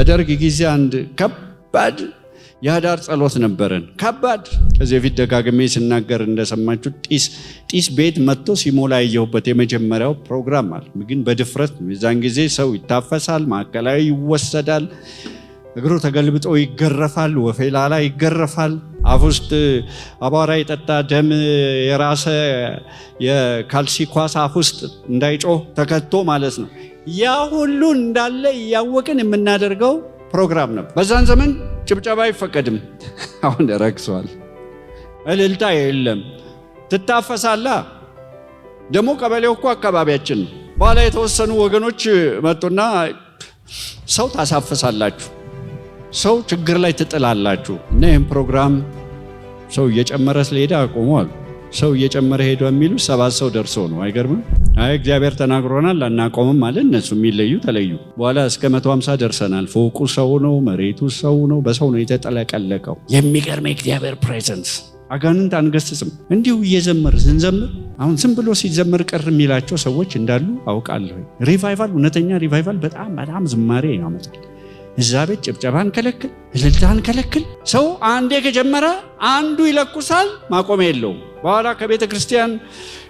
በደርግ ጊዜ አንድ ከባድ የህዳር ጸሎት ነበረን። ከባድ ከዚህ በፊት ደጋግሜ ሲናገር እንደሰማችሁ ጢስ ቤት መጥቶ ሲሞላ ያየሁበት የመጀመሪያው ፕሮግራም አለ። ግን በድፍረት የዛን ጊዜ ሰው ይታፈሳል፣ ማዕከላዊ ይወሰዳል፣ እግሩ ተገልብጦ ይገረፋል፣ ወፌላላ ይገረፋል፣ አፍ ውስጥ አቧራ የጠጣ ደም የራሰ የካልሲ ኳስ አፍ ውስጥ እንዳይጮህ ተከቶ ማለት ነው። ያ ሁሉ እንዳለ እያወቅን የምናደርገው ፕሮግራም ነበር። በዛን ዘመን ጭብጨባ አይፈቀድም። አሁን ረክሷል። እልልታ የለም። ትታፈሳላ። ደግሞ ቀበሌው እኮ አካባቢያችን ነው። በኋላ የተወሰኑ ወገኖች መጡና ሰው ታሳፍሳላችሁ፣ ሰው ችግር ላይ ትጥላላችሁ እና ይህም ፕሮግራም ሰው እየጨመረ ስለሄደ አቆመዋል። ሰው እየጨመረ ሄዶ የሚሉ 7 ሰው ደርሶ ነው። አይገርምም? አይ እግዚአብሔር ተናግሮናል አናቆምም ማለት እነሱ የሚለዩ ተለዩ። በኋላ እስከ 150 ደርሰናል። ፎቁ ሰው ነው፣ መሬቱ ሰው ነው፣ በሰው ነው የተጠለቀለቀው። የሚገርም የእግዚአብሔር ፕሬዘንስ። አጋንንት አንገስጽም። እንዲሁ እየዘመር ስንዘምር አሁን ዝም ብሎ ሲዘምር ቅር የሚላቸው ሰዎች እንዳሉ አውቃለሁ። ሪቫይቫል፣ እውነተኛ ሪቫይቫል በጣም ዝማሬ ያመጣል። እዛ ቤት ጭብጨባን ከለክል፣ እልልታን ከለክል። ሰው አንዴ ከጀመረ አንዱ ይለኩሳል፣ ማቆሚያ የለውም። በኋላ ከቤተ ክርስቲያን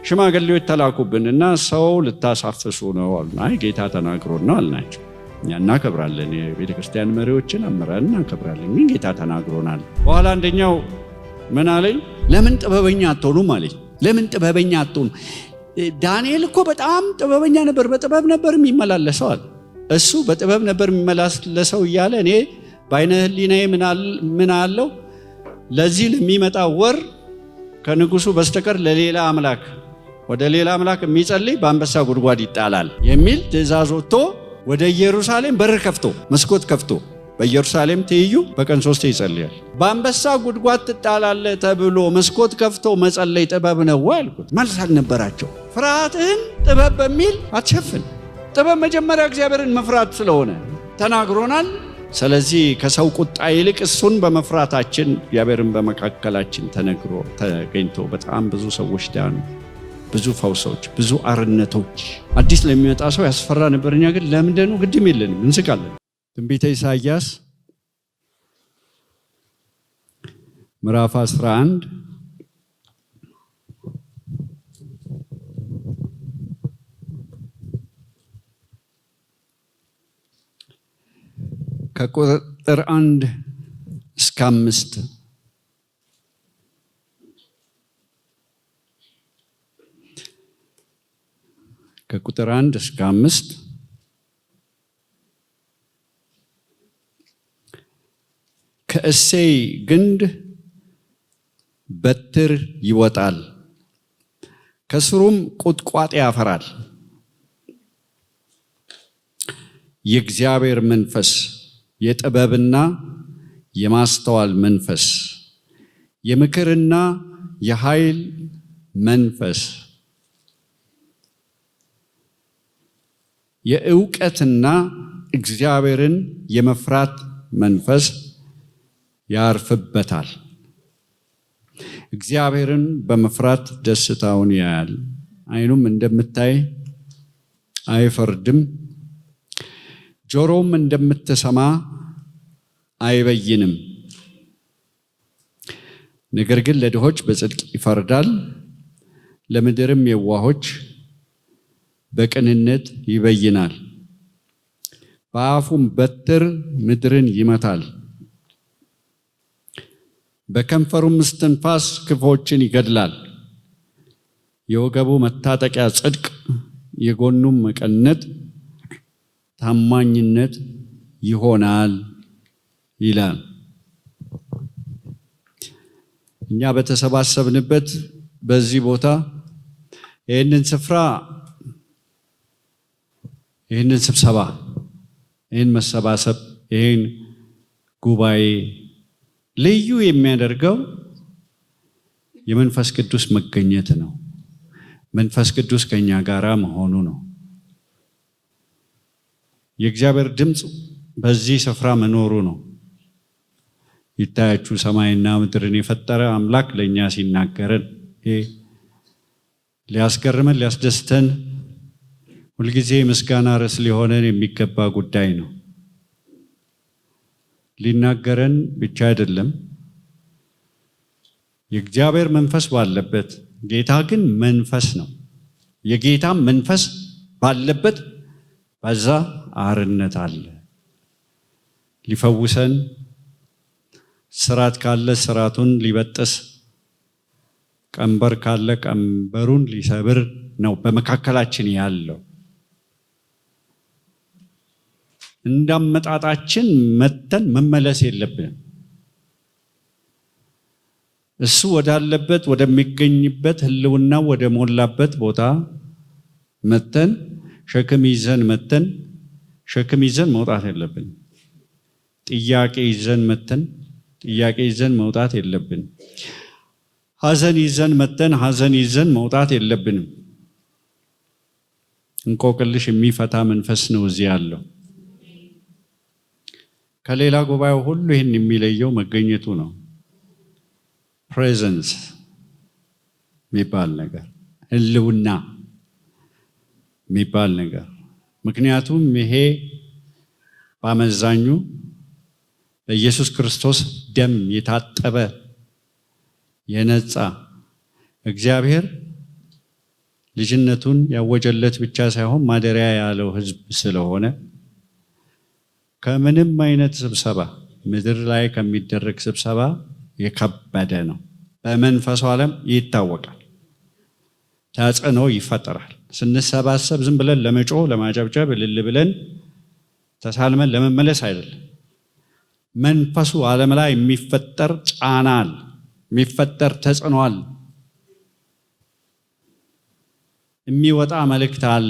ሽማግሌዎች ተላኩብን እና ሰው ልታሳፍሱ ነው አሉ። አይ ጌታ ተናግሮን ነው አልናቸው። እኛ እናከብራለን፣ የቤተ ክርስቲያን መሪዎችን አመራን እናከብራለን፣ ግን ጌታ ተናግሮናል። በኋላ አንደኛው ምን አለኝ? ለምን ጥበበኛ አትሆኑም አለኝ። ለምን ጥበበኛ አትሆኑ? ዳንኤል እኮ በጣም ጥበበኛ ነበር፣ በጥበብ ነበር የሚመላለሰው አለ። እሱ በጥበብ ነበር የሚመላለሰው እያለ እኔ በአይነ ህሊናዬ ምን አለው? ለዚህ ለሚመጣ ወር ከንጉሱ በስተቀር ለሌላ አምላክ ወደ ሌላ አምላክ የሚጸልይ በአንበሳ ጉድጓድ ይጣላል የሚል ትእዛዝ ወጥቶ ወደ ኢየሩሳሌም በር ከፍቶ መስኮት ከፍቶ በኢየሩሳሌም ትይዩ በቀን 3 ይጸልያል። በአንበሳ ጉድጓድ ትጣላለህ ተብሎ መስኮት ከፍቶ መጸለይ ጥበብ ነው አልኩት። መልስ አልነበራቸው። ፍርሃትህን ጥበብ በሚል አትሸፍን። ጥበብ መጀመሪያ እግዚአብሔርን መፍራት ስለሆነ ተናግሮናል። ስለዚህ ከሰው ቁጣ ይልቅ እሱን በመፍራታችን እግዚአብሔርን በመካከላችን ተገኝቶ በጣም ብዙ ሰዎች ዳኑ። ብዙ ፈውሶች፣ ብዙ አርነቶች። አዲስ ለሚመጣ ሰው ያስፈራ ነበር። እኛ ግን ለምንድነው ግድም የለንም፣ እንስቃለን። ትንቢተ ኢሳይያስ ምዕራፍ 11 ከቁጥር 1 እስከ 5 ከቁጥር 1 እስከ 5 ከእሴይ ግንድ በትር ይወጣል፣ ከስሩም ቁጥቋጥ ያፈራል። የእግዚአብሔር መንፈስ የጥበብና የማስተዋል መንፈስ፣ የምክርና የኃይል መንፈስ፣ የእውቀትና እግዚአብሔርን የመፍራት መንፈስ ያርፍበታል። እግዚአብሔርን በመፍራት ደስታውን ያያል። ዓይኑም እንደምታይ አይፈርድም፣ ጆሮም እንደምትሰማ አይበይንም። ነገር ግን ለድሆች በጽድቅ ይፈርዳል፣ ለምድርም የዋሆች በቅንነት ይበይናል። በአፉም በትር ምድርን ይመታል፣ በከንፈሩም እስትንፋስ ክፉዎችን ይገድላል። የወገቡ መታጠቂያ ጽድቅ፣ የጎኑም መቀነት ታማኝነት ይሆናል ይላል። እኛ በተሰባሰብንበት በዚህ ቦታ ይህንን ስፍራ፣ ይህንን ስብሰባ፣ ይህን መሰባሰብ፣ ይህን ጉባኤ ልዩ የሚያደርገው የመንፈስ ቅዱስ መገኘት ነው። መንፈስ ቅዱስ ከኛ ጋራ መሆኑ ነው። የእግዚአብሔር ድምፅ በዚህ ስፍራ መኖሩ ነው። ይታያችሁ ሰማይና ምድርን የፈጠረ አምላክ ለኛ ሲናገረን ይሄ ሊያስገርመን ሊያስደስተን ሁልጊዜ ምስጋና ርዕስ ሊሆነን የሚገባ ጉዳይ ነው። ሊናገረን ብቻ አይደለም፣ የእግዚአብሔር መንፈስ ባለበት፣ ጌታ ግን መንፈስ ነው። የጌታ መንፈስ ባለበት በዛ አርነት አለ። ሊፈውሰን፣ ስራት ካለ ስራቱን ሊበጥስ፣ ቀንበር ካለ ቀንበሩን ሊሰብር ነው በመካከላችን ያለው። እንዳመጣጣችን መተን መመለስ የለብንም። እሱ ወዳለበት ወደሚገኝበት ህልውና ወደ ሞላበት ቦታ መተን ሸክም ይዘን መውጣት የለብን። ጥያቄ ይዘን መተን ጥያቄ ይዘን መውጣት የለብን። ሐዘን ይዘን መተን ሐዘን ይዘን መውጣት የለብንም። እንቆቅልሽ የሚፈታ መንፈስ ነው እዚህ ያለው። ከሌላ ጉባኤው ሁሉ ይህን የሚለየው መገኘቱ ነው። ፕሬዘንስ የሚባል ነገር፣ ህልውና የሚባል ነገር። ምክንያቱም ይሄ በአመዛኙ በኢየሱስ ክርስቶስ ደም የታጠበ የነጻ እግዚአብሔር ልጅነቱን ያወጀለት ብቻ ሳይሆን ማደሪያ ያለው ህዝብ ስለሆነ ከምንም አይነት ስብሰባ ምድር ላይ ከሚደረግ ስብሰባ የከበደ ነው። በመንፈሱ ዓለም ይታወቃል። ተጽዕኖ ይፈጠራል። ስንሰባሰብ ዝም ብለን ለመጮህ ለማጨብጨብ እልል ብለን ተሳልመን ለመመለስ አይደለም። መንፈሱ ዓለም ላይ የሚፈጠር ጫናል፣ የሚፈጠር ተጽዕኖል፣ የሚወጣ መልእክት አለ።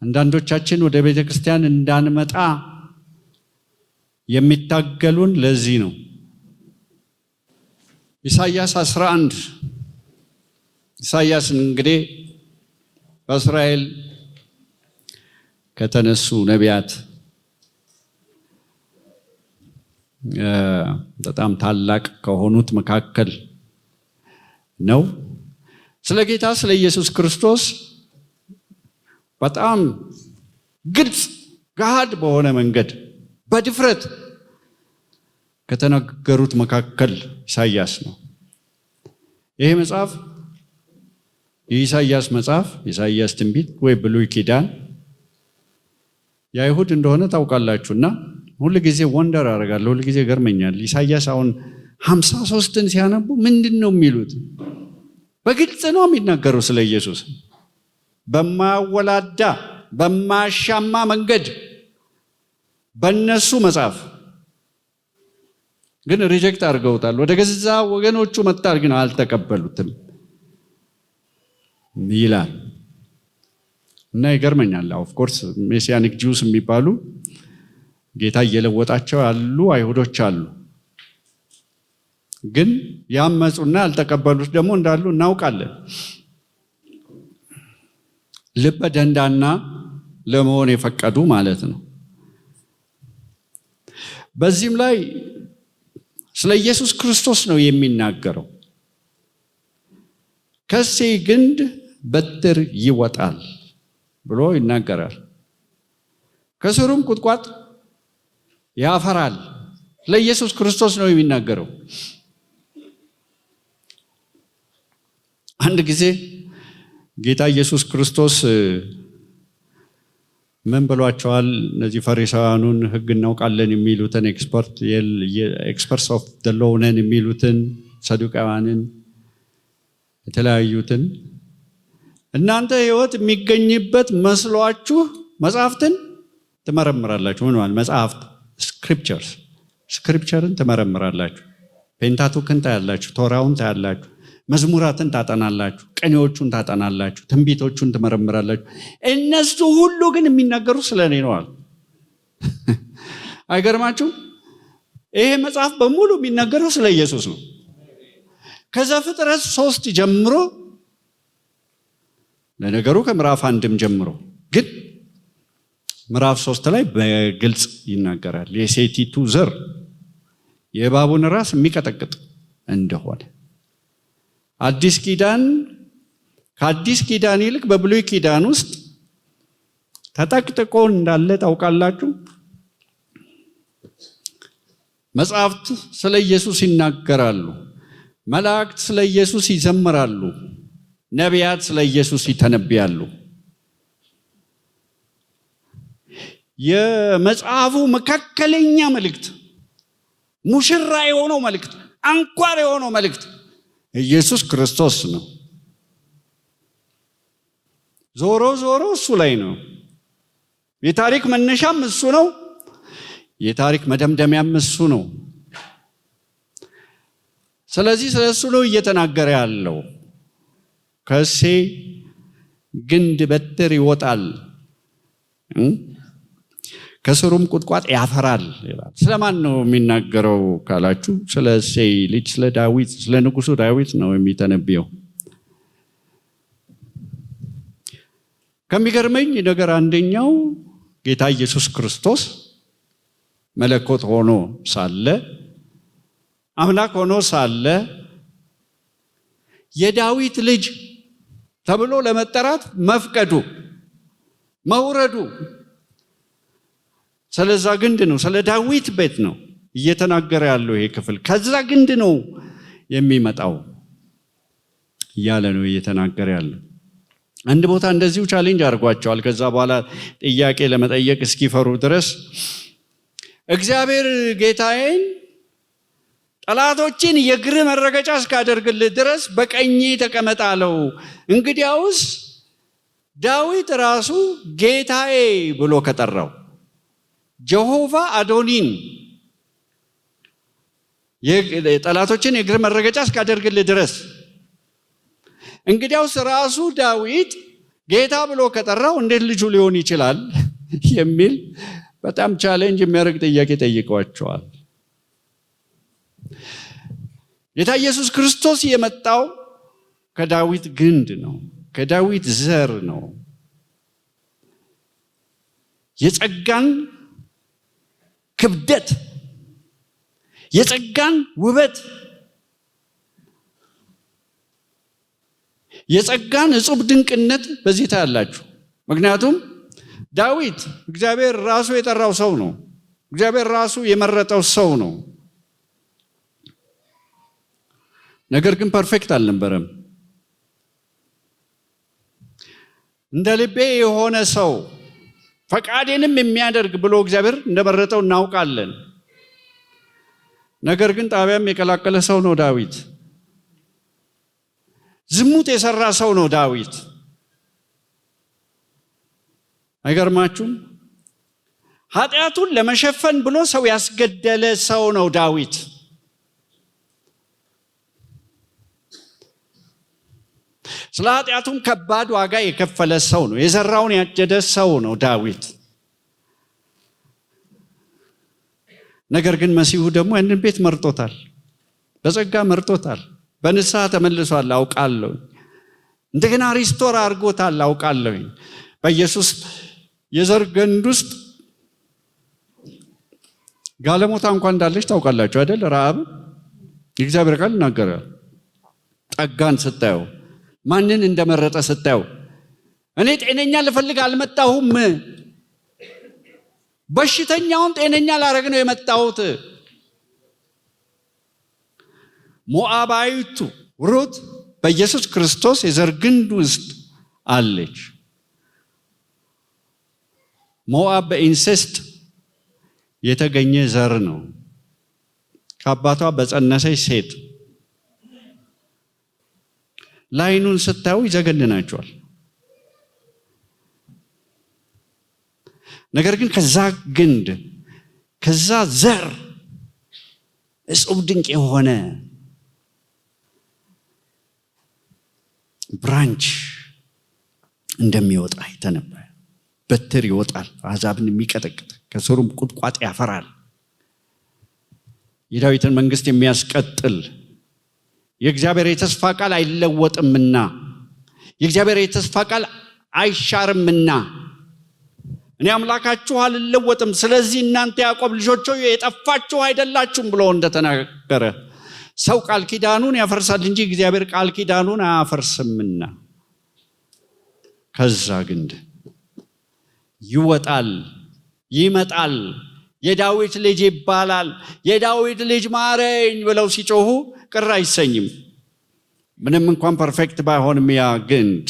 አንዳንዶቻችን ወደ ቤተ ክርስቲያን እንዳንመጣ የሚታገሉን ለዚህ ነው። ኢሳይያስ 11 ኢሳይያስ እንግዲህ በእስራኤል ከተነሱ ነቢያት በጣም ታላቅ ከሆኑት መካከል ነው። ስለ ጌታ ስለ ኢየሱስ ክርስቶስ በጣም ግልጽ ገሃድ በሆነ መንገድ በድፍረት ከተናገሩት መካከል ኢሳይያስ ነው። ይሄ መጽሐፍ የኢሳይያስ መጽሐፍ፣ ኢሳይያስ ትንቢት ወይ ብሉይ ኪዳን የአይሁድ እንደሆነ ታውቃላችሁና ሁሉ ጊዜ ወንደር አደርጋለሁ፣ ሁሉ ጊዜ ገርመኛል። ኢሳይያስ አሁን 53ን ሲያነቡ ምንድን ነው የሚሉት? በግልጽ ነው የሚናገረው ስለ ኢየሱስ በማያወላዳ በማያሻማ መንገድ በእነሱ መጽሐፍ ግን ሪጀክት አድርገውታል። ወደ ገዛ ወገኖቹ መጣር ግን አልተቀበሉትም ይላል እና ይገርመኛል። ኦፍ ኮርስ ሜሲያኒክ ጁስ የሚባሉ ጌታ እየለወጣቸው ያሉ አይሁዶች አሉ። ግን ያመፁና ያልተቀበሉት ደግሞ እንዳሉ እናውቃለን። ልበ ደንዳና ለመሆን የፈቀዱ ማለት ነው። በዚህም ላይ ስለ ኢየሱስ ክርስቶስ ነው የሚናገረው። ከእሴይ ግንድ በትር ይወጣል ብሎ ይናገራል። ከስሩም ቁጥቋጥ ያፈራል። ለኢየሱስ ክርስቶስ ነው የሚናገረው። አንድ ጊዜ ጌታ ኢየሱስ ክርስቶስ ምን ብሏቸዋል? እነዚህ ፈሪሳውያኑን ሕግ እናውቃለን የሚሉትን ኤክስፐርትስ ኦፍ ዘ ሎው ነን የሚሉትን ሰዱቃውያንን የተለያዩትን እናንተ ሕይወት የሚገኝበት መስሏችሁ መጽሐፍትን ትመረምራላችሁ። ምን ማለት መጽሐፍት? ስክሪፕቸርን ትመረምራላችሁ። ፔንታቱክን ታያላችሁ፣ ቶራውን ታያላችሁ፣ መዝሙራትን ታጠናላችሁ፣ ቅኔዎቹን ታጠናላችሁ፣ ትንቢቶቹን ትመረምራላችሁ። እነሱ ሁሉ ግን የሚናገሩ ስለ እኔ ነው አለ። አይገርማችሁም? ይሄ መጽሐፍ በሙሉ የሚናገረው ስለ ኢየሱስ ነው። ከዘፍጥረት 3 ጀምሮ፣ ለነገሩ ከምዕራፍ 1ም ጀምሮ፣ ግን ምዕራፍ 3 ላይ በግልጽ ይናገራል የሴቲቱ ዘር የእባቡን ራስ የሚቀጠቅጥ እንደሆነ። አዲስ ኪዳን ከአዲስ ኪዳን ይልቅ በብሉይ ኪዳን ውስጥ ተጠቅጥቆ እንዳለ ታውቃላችሁ። መጽሐፍት ስለ ኢየሱስ ይናገራሉ። መላእክት ስለ ኢየሱስ ይዘምራሉ። ነቢያት ስለ ኢየሱስ ይተነብያሉ። የመጽሐፉ መካከለኛ መልእክት፣ ሙሽራ የሆነው መልእክት፣ አንኳር የሆነው መልእክት ኢየሱስ ክርስቶስ ነው። ዞሮ ዞሮ እሱ ላይ ነው። የታሪክ መነሻም እሱ ነው። የታሪክ መደምደሚያም እሱ ነው። ስለዚህ ስለ እሱ ነው እየተናገረ ያለው። ከእሴይ ግንድ በትር ይወጣል፣ ከስሩም ቁጥቋጥ ያፈራል ይላል። ስለማን ነው የሚናገረው ካላችሁ፣ ስለ እሴይ ልጅ ስለ ዳዊት፣ ስለ ንጉሱ ዳዊት ነው የሚተነብየው። ከሚገርመኝ ነገር አንደኛው ጌታ ኢየሱስ ክርስቶስ መለኮት ሆኖ ሳለ፣ አምላክ ሆኖ ሳለ የዳዊት ልጅ ተብሎ ለመጠራት መፍቀዱ፣ መውረዱ ስለዛ ግንድ ነው፣ ስለ ዳዊት ቤት ነው እየተናገረ ያለው ይሄ ክፍል። ከዛ ግንድ ነው የሚመጣው እያለ ነው እየተናገረ ያለው። አንድ ቦታ እንደዚሁ ቻሌንጅ አድርጓቸዋል። ከዛ በኋላ ጥያቄ ለመጠየቅ እስኪፈሩ ድረስ እግዚአብሔር ጌታዬን ጠላቶችን የእግር መረገጫ እስካደርግልህ ድረስ በቀኜ ተቀመጥ አለው። እንግዲያውስ ዳዊት ራሱ ጌታዬ ብሎ ከጠራው ጀሆቫ አዶኒን ጠላቶችን የእግር መረገጫ እስካደርግልህ ድረስ፣ እንግዲያውስ ራሱ ዳዊት ጌታ ብሎ ከጠራው እንዴት ልጁ ሊሆን ይችላል የሚል በጣም ቻሌንጅ የሚያደርግ ጥያቄ ጠይቀዋቸዋል። ጌታ ኢየሱስ ክርስቶስ የመጣው ከዳዊት ግንድ ነው፣ ከዳዊት ዘር ነው። የጸጋን ክብደት፣ የጸጋን ውበት፣ የጸጋን እጹብ ድንቅነት በዚህ ታያላችሁ። ምክንያቱም ዳዊት እግዚአብሔር ራሱ የጠራው ሰው ነው። እግዚአብሔር ራሱ የመረጠው ሰው ነው። ነገር ግን ፐርፌክት አልነበረም። እንደ ልቤ የሆነ ሰው ፈቃዴንም የሚያደርግ ብሎ እግዚአብሔር እንደመረጠው እናውቃለን። ነገር ግን ጣቢያም የቀላቀለ ሰው ነው ዳዊት። ዝሙት የሰራ ሰው ነው ዳዊት። አይገርማችሁም? ኃጢአቱን ለመሸፈን ብሎ ሰው ያስገደለ ሰው ነው ዳዊት። ስለ ኃጢአቱም ከባድ ዋጋ የከፈለ ሰው ነው። የዘራውን ያጨደ ሰው ነው ዳዊት። ነገር ግን መሲሁ ደግሞ ያንን ቤት መርጦታል፣ በጸጋ መርጦታል። በንስሐ ተመልሷል አውቃለሁ። እንደገና ሪስቶር አድርጎታል አውቃለሁ። በኢየሱስ የዘር ግንድ ውስጥ ጋለሞታ እንኳን እንዳለች ታውቃላችሁ አይደል? ረዓብ የእግዚአብሔር ቃል ይናገራል። ጠጋን ስታየው፣ ማንን እንደመረጠ ስታየው፣ እኔ ጤነኛ ልፈልግ አልመጣሁም፣ በሽተኛውን ጤነኛ ላረግ ነው የመጣሁት። ሞዓባዊቱ ሩት በኢየሱስ ክርስቶስ የዘር ግንድ ውስጥ አለች። ሞዓብ በኢንሴስት የተገኘ ዘር ነው። ከአባቷ በጸነሰች ሴት ላይኑን ስታዩ ይዘገንናቸዋል። ነገር ግን ከዛ ግንድ ከዛ ዘር እጹብ ድንቅ የሆነ ብራንች እንደሚወጣ ይተነበያል። በትር ይወጣል፣ አሕዛብን የሚቀጠቅጥ ከስሩም ቁጥቋጥ ያፈራል። የዳዊትን መንግስት የሚያስቀጥል የእግዚአብሔር የተስፋ ቃል አይለወጥምና፣ የእግዚአብሔር የተስፋ ቃል አይሻርምና፣ እኔ አምላካችሁ አልለወጥም፣ ስለዚህ እናንተ ያዕቆብ ልጆች ሆይ የጠፋችሁ አይደላችሁም ብሎ እንደተናገረ ሰው ቃል ኪዳኑን ያፈርሳል እንጂ እግዚአብሔር ቃል ኪዳኑን አያፈርስምና ከዛ ግንድ ይወጣል፣ ይመጣል የዳዊት ልጅ ይባላል፣ የዳዊት ልጅ ማረኝ ብለው ሲጮሁ ቅር አይሰኝም። ምንም እንኳን ፐርፌክት ባይሆንም ያ ግንድ።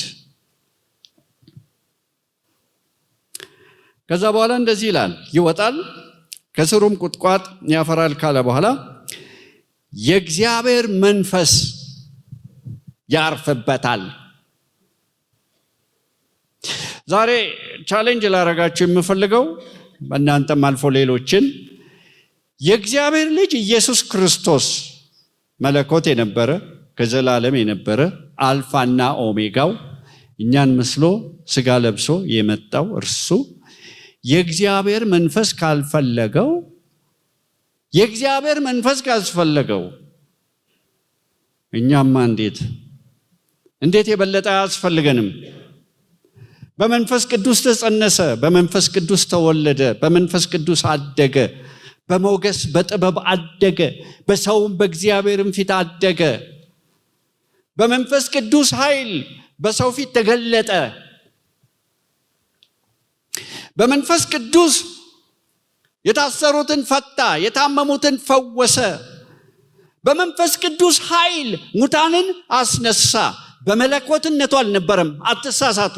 ከዛ በኋላ እንደዚህ ይላል፣ ይወጣል ከስሩም ቁጥቋጥ ያፈራል ካለ በኋላ የእግዚአብሔር መንፈስ ያርፍበታል። ዛሬ ቻሌንጅ ላደርጋችሁ የምፈልገው በእናንተም አልፎ ሌሎችን የእግዚአብሔር ልጅ ኢየሱስ ክርስቶስ መለኮት የነበረ ከዘላለም የነበረ አልፋና ኦሜጋው እኛን መስሎ ስጋ ለብሶ የመጣው እርሱ የእግዚአብሔር መንፈስ ካልፈለገው የእግዚአብሔር መንፈስ ካስፈለገው እኛማ እንዴት የበለጠ አያስፈልገንም? በመንፈስ ቅዱስ ተጸነሰ፣ በመንፈስ ቅዱስ ተወለደ፣ በመንፈስ ቅዱስ አደገ፣ በሞገስ በጥበብ አደገ፣ በሰውም በእግዚአብሔርም ፊት አደገ፣ በመንፈስ ቅዱስ ኃይል በሰው ፊት ተገለጠ፣ በመንፈስ ቅዱስ የታሰሩትን ፈታ፣ የታመሙትን ፈወሰ፣ በመንፈስ ቅዱስ ኃይል ሙታንን አስነሳ። በመለኮትነቱ አልነበረም፣ አትሳሳቱ።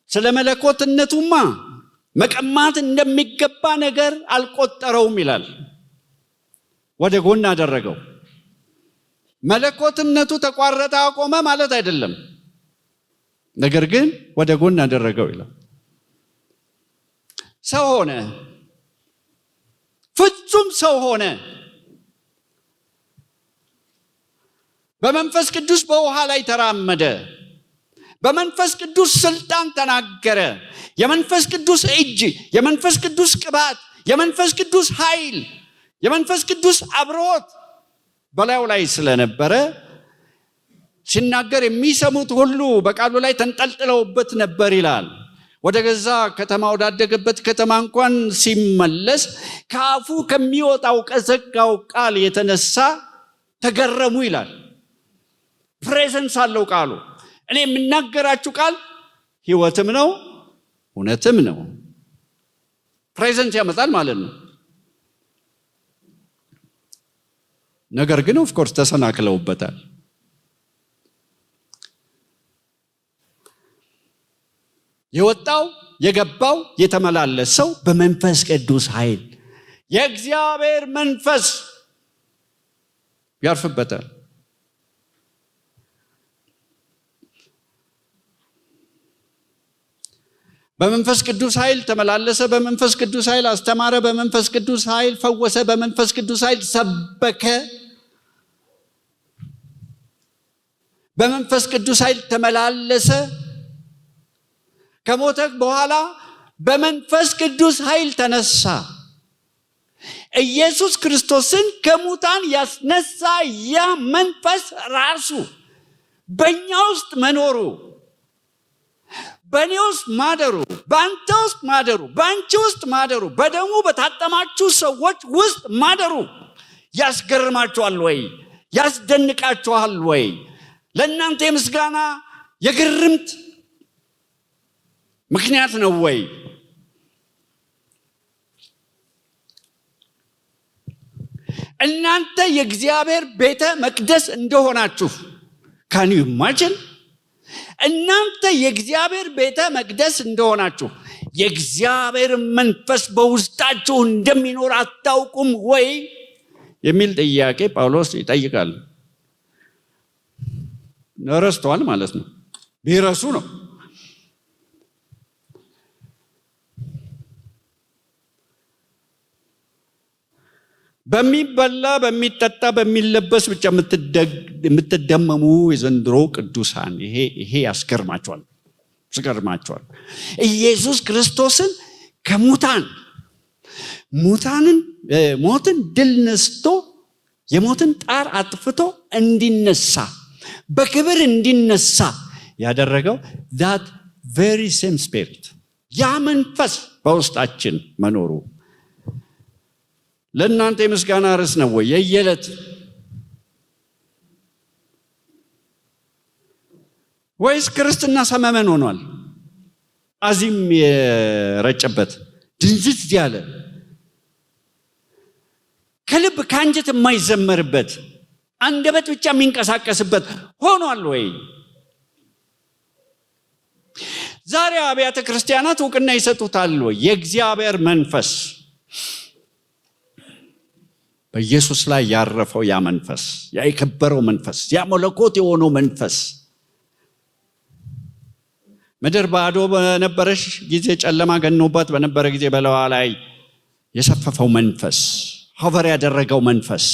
ስለ መለኮትነቱማ መቀማት እንደሚገባ ነገር አልቆጠረውም ይላል። ወደ ጎን አደረገው። መለኮትነቱ ተቋረጠ አቆመ ማለት አይደለም፣ ነገር ግን ወደ ጎን አደረገው ይላል። ሰው ሆነ፣ ፍጹም ሰው ሆነ። በመንፈስ ቅዱስ በውሃ ላይ ተራመደ። በመንፈስ ቅዱስ ስልጣን ተናገረ። የመንፈስ ቅዱስ እጅ፣ የመንፈስ ቅዱስ ቅባት፣ የመንፈስ ቅዱስ ኃይል፣ የመንፈስ ቅዱስ አብሮት በላዩ ላይ ስለነበረ ሲናገር የሚሰሙት ሁሉ በቃሉ ላይ ተንጠልጥለውበት ነበር ይላል። ወደ ገዛ ከተማ ወዳደገበት ከተማ እንኳን ሲመለስ ከአፉ ከሚወጣው ከዘጋው ቃል የተነሳ ተገረሙ ይላል። ፕሬዘንስ አለው ቃሉ። እኔ የምናገራችሁ ቃል ሕይወትም ነው እውነትም ነው። ፕሬዘንስ ያመጣል ማለት ነው። ነገር ግን ኦፍ ኮርስ ተሰናክለውበታል። የወጣው የገባው የተመላለሰው በመንፈስ ቅዱስ ኃይል የእግዚአብሔር መንፈስ ያርፍበታል። በመንፈስ ቅዱስ ኃይል ተመላለሰ፣ በመንፈስ ቅዱስ ኃይል አስተማረ፣ በመንፈስ ቅዱስ ኃይል ፈወሰ፣ በመንፈስ ቅዱስ ኃይል ሰበከ፣ በመንፈስ ቅዱስ ኃይል ተመላለሰ። ከሞተ በኋላ በመንፈስ ቅዱስ ኃይል ተነሳ። ኢየሱስ ክርስቶስን ከሙታን ያስነሳ ያ መንፈስ ራሱ በእኛ ውስጥ መኖሩ፣ በእኔ ውስጥ ማደሩ፣ በአንተ ውስጥ ማደሩ፣ በአንቺ ውስጥ ማደሩ፣ በደሙ በታጠማችሁ ሰዎች ውስጥ ማደሩ ያስገርማችኋል ወይ? ያስደንቃችኋል ወይ? ለእናንተ የምስጋና የግርምት ምክንያት ነው ወይ? እናንተ የእግዚአብሔር ቤተ መቅደስ እንደሆናችሁ ካን ዩ ኢማጂን? እናንተ የእግዚአብሔር ቤተ መቅደስ እንደሆናችሁ የእግዚአብሔር መንፈስ በውስጣችሁ እንደሚኖር አታውቁም ወይ የሚል ጥያቄ ጳውሎስ ይጠይቃል። ረስተዋል ማለት ነው። ቢረሱ ነው። በሚበላ በሚጠጣ በሚለበስ ብቻ የምትደመሙ የዘንድሮ ቅዱሳን ይሄ ያስገርማቸዋል። ኢየሱስ ክርስቶስን ሞትን ድል ነስቶ የሞትን ጣር አጥፍቶ እንዲነሳ በክብር እንዲነሳ ያደረገው that very same spirit ያ መንፈስ በውስጣችን መኖሩ ለእናንተ የምስጋና ርዕስ ነው ወይ? የየዕለት ወይስ ክርስትና ሰመመን ሆኗል? አዚም የረጨበት ድንዝዝ ያለ ከልብ ከአንጀት የማይዘመርበት አንደበት ብቻ የሚንቀሳቀስበት ሆኗል ወይ? ዛሬ አብያተ ክርስቲያናት እውቅና ይሰጡታል ወይ? የእግዚአብሔር መንፈስ በኢየሱስ ላይ ያረፈው ያ መንፈስ፣ ያ የከበረው መንፈስ፣ ያ መለኮት የሆነው መንፈስ ምድር ባዶ በነበረች ጊዜ ጨለማ ገኖባት በነበረ ጊዜ በለዋ ላይ የሰፈፈው መንፈስ፣ ሆቨር ያደረገው መንፈስ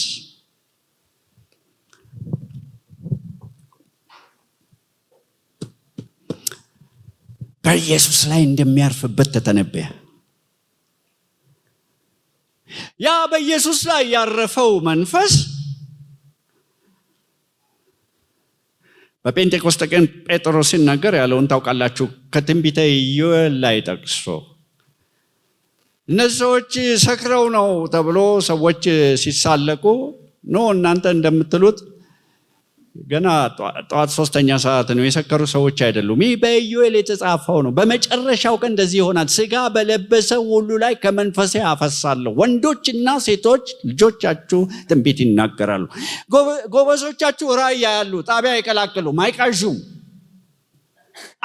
በኢየሱስ ላይ እንደሚያርፍበት ተተነበየ። ያ በኢየሱስ ላይ ያረፈው መንፈስ በጴንጤቆስጤ ቀን ጴጥሮስ ሲናገር ያለውን ታውቃላችሁ። ከትንቢተ ኢዮኤል ላይ ጠቅሶ እነዚህ ሰዎች ሰክረው ነው ተብሎ ሰዎች ሲሳለቁ ነው እናንተ እንደምትሉት ገና ጠዋት 3ኛ ሰዓት ነው፣ የሰከሩ ሰዎች አይደሉም። ይህ በኢዮኤል የተጻፈው ነው። በመጨረሻው ቀን እንደዚህ ይሆናል፣ ሥጋ በለበሰ ሁሉ ላይ ከመንፈሴ አፈሳለሁ፣ ወንዶችና ሴቶች ልጆቻችሁ ትንቢት ይናገራሉ፣ ጎበዞቻችሁ ራእይ ያያሉ፣ ጣቢያ አይቀላቅሉም፣ አይቃዡም፣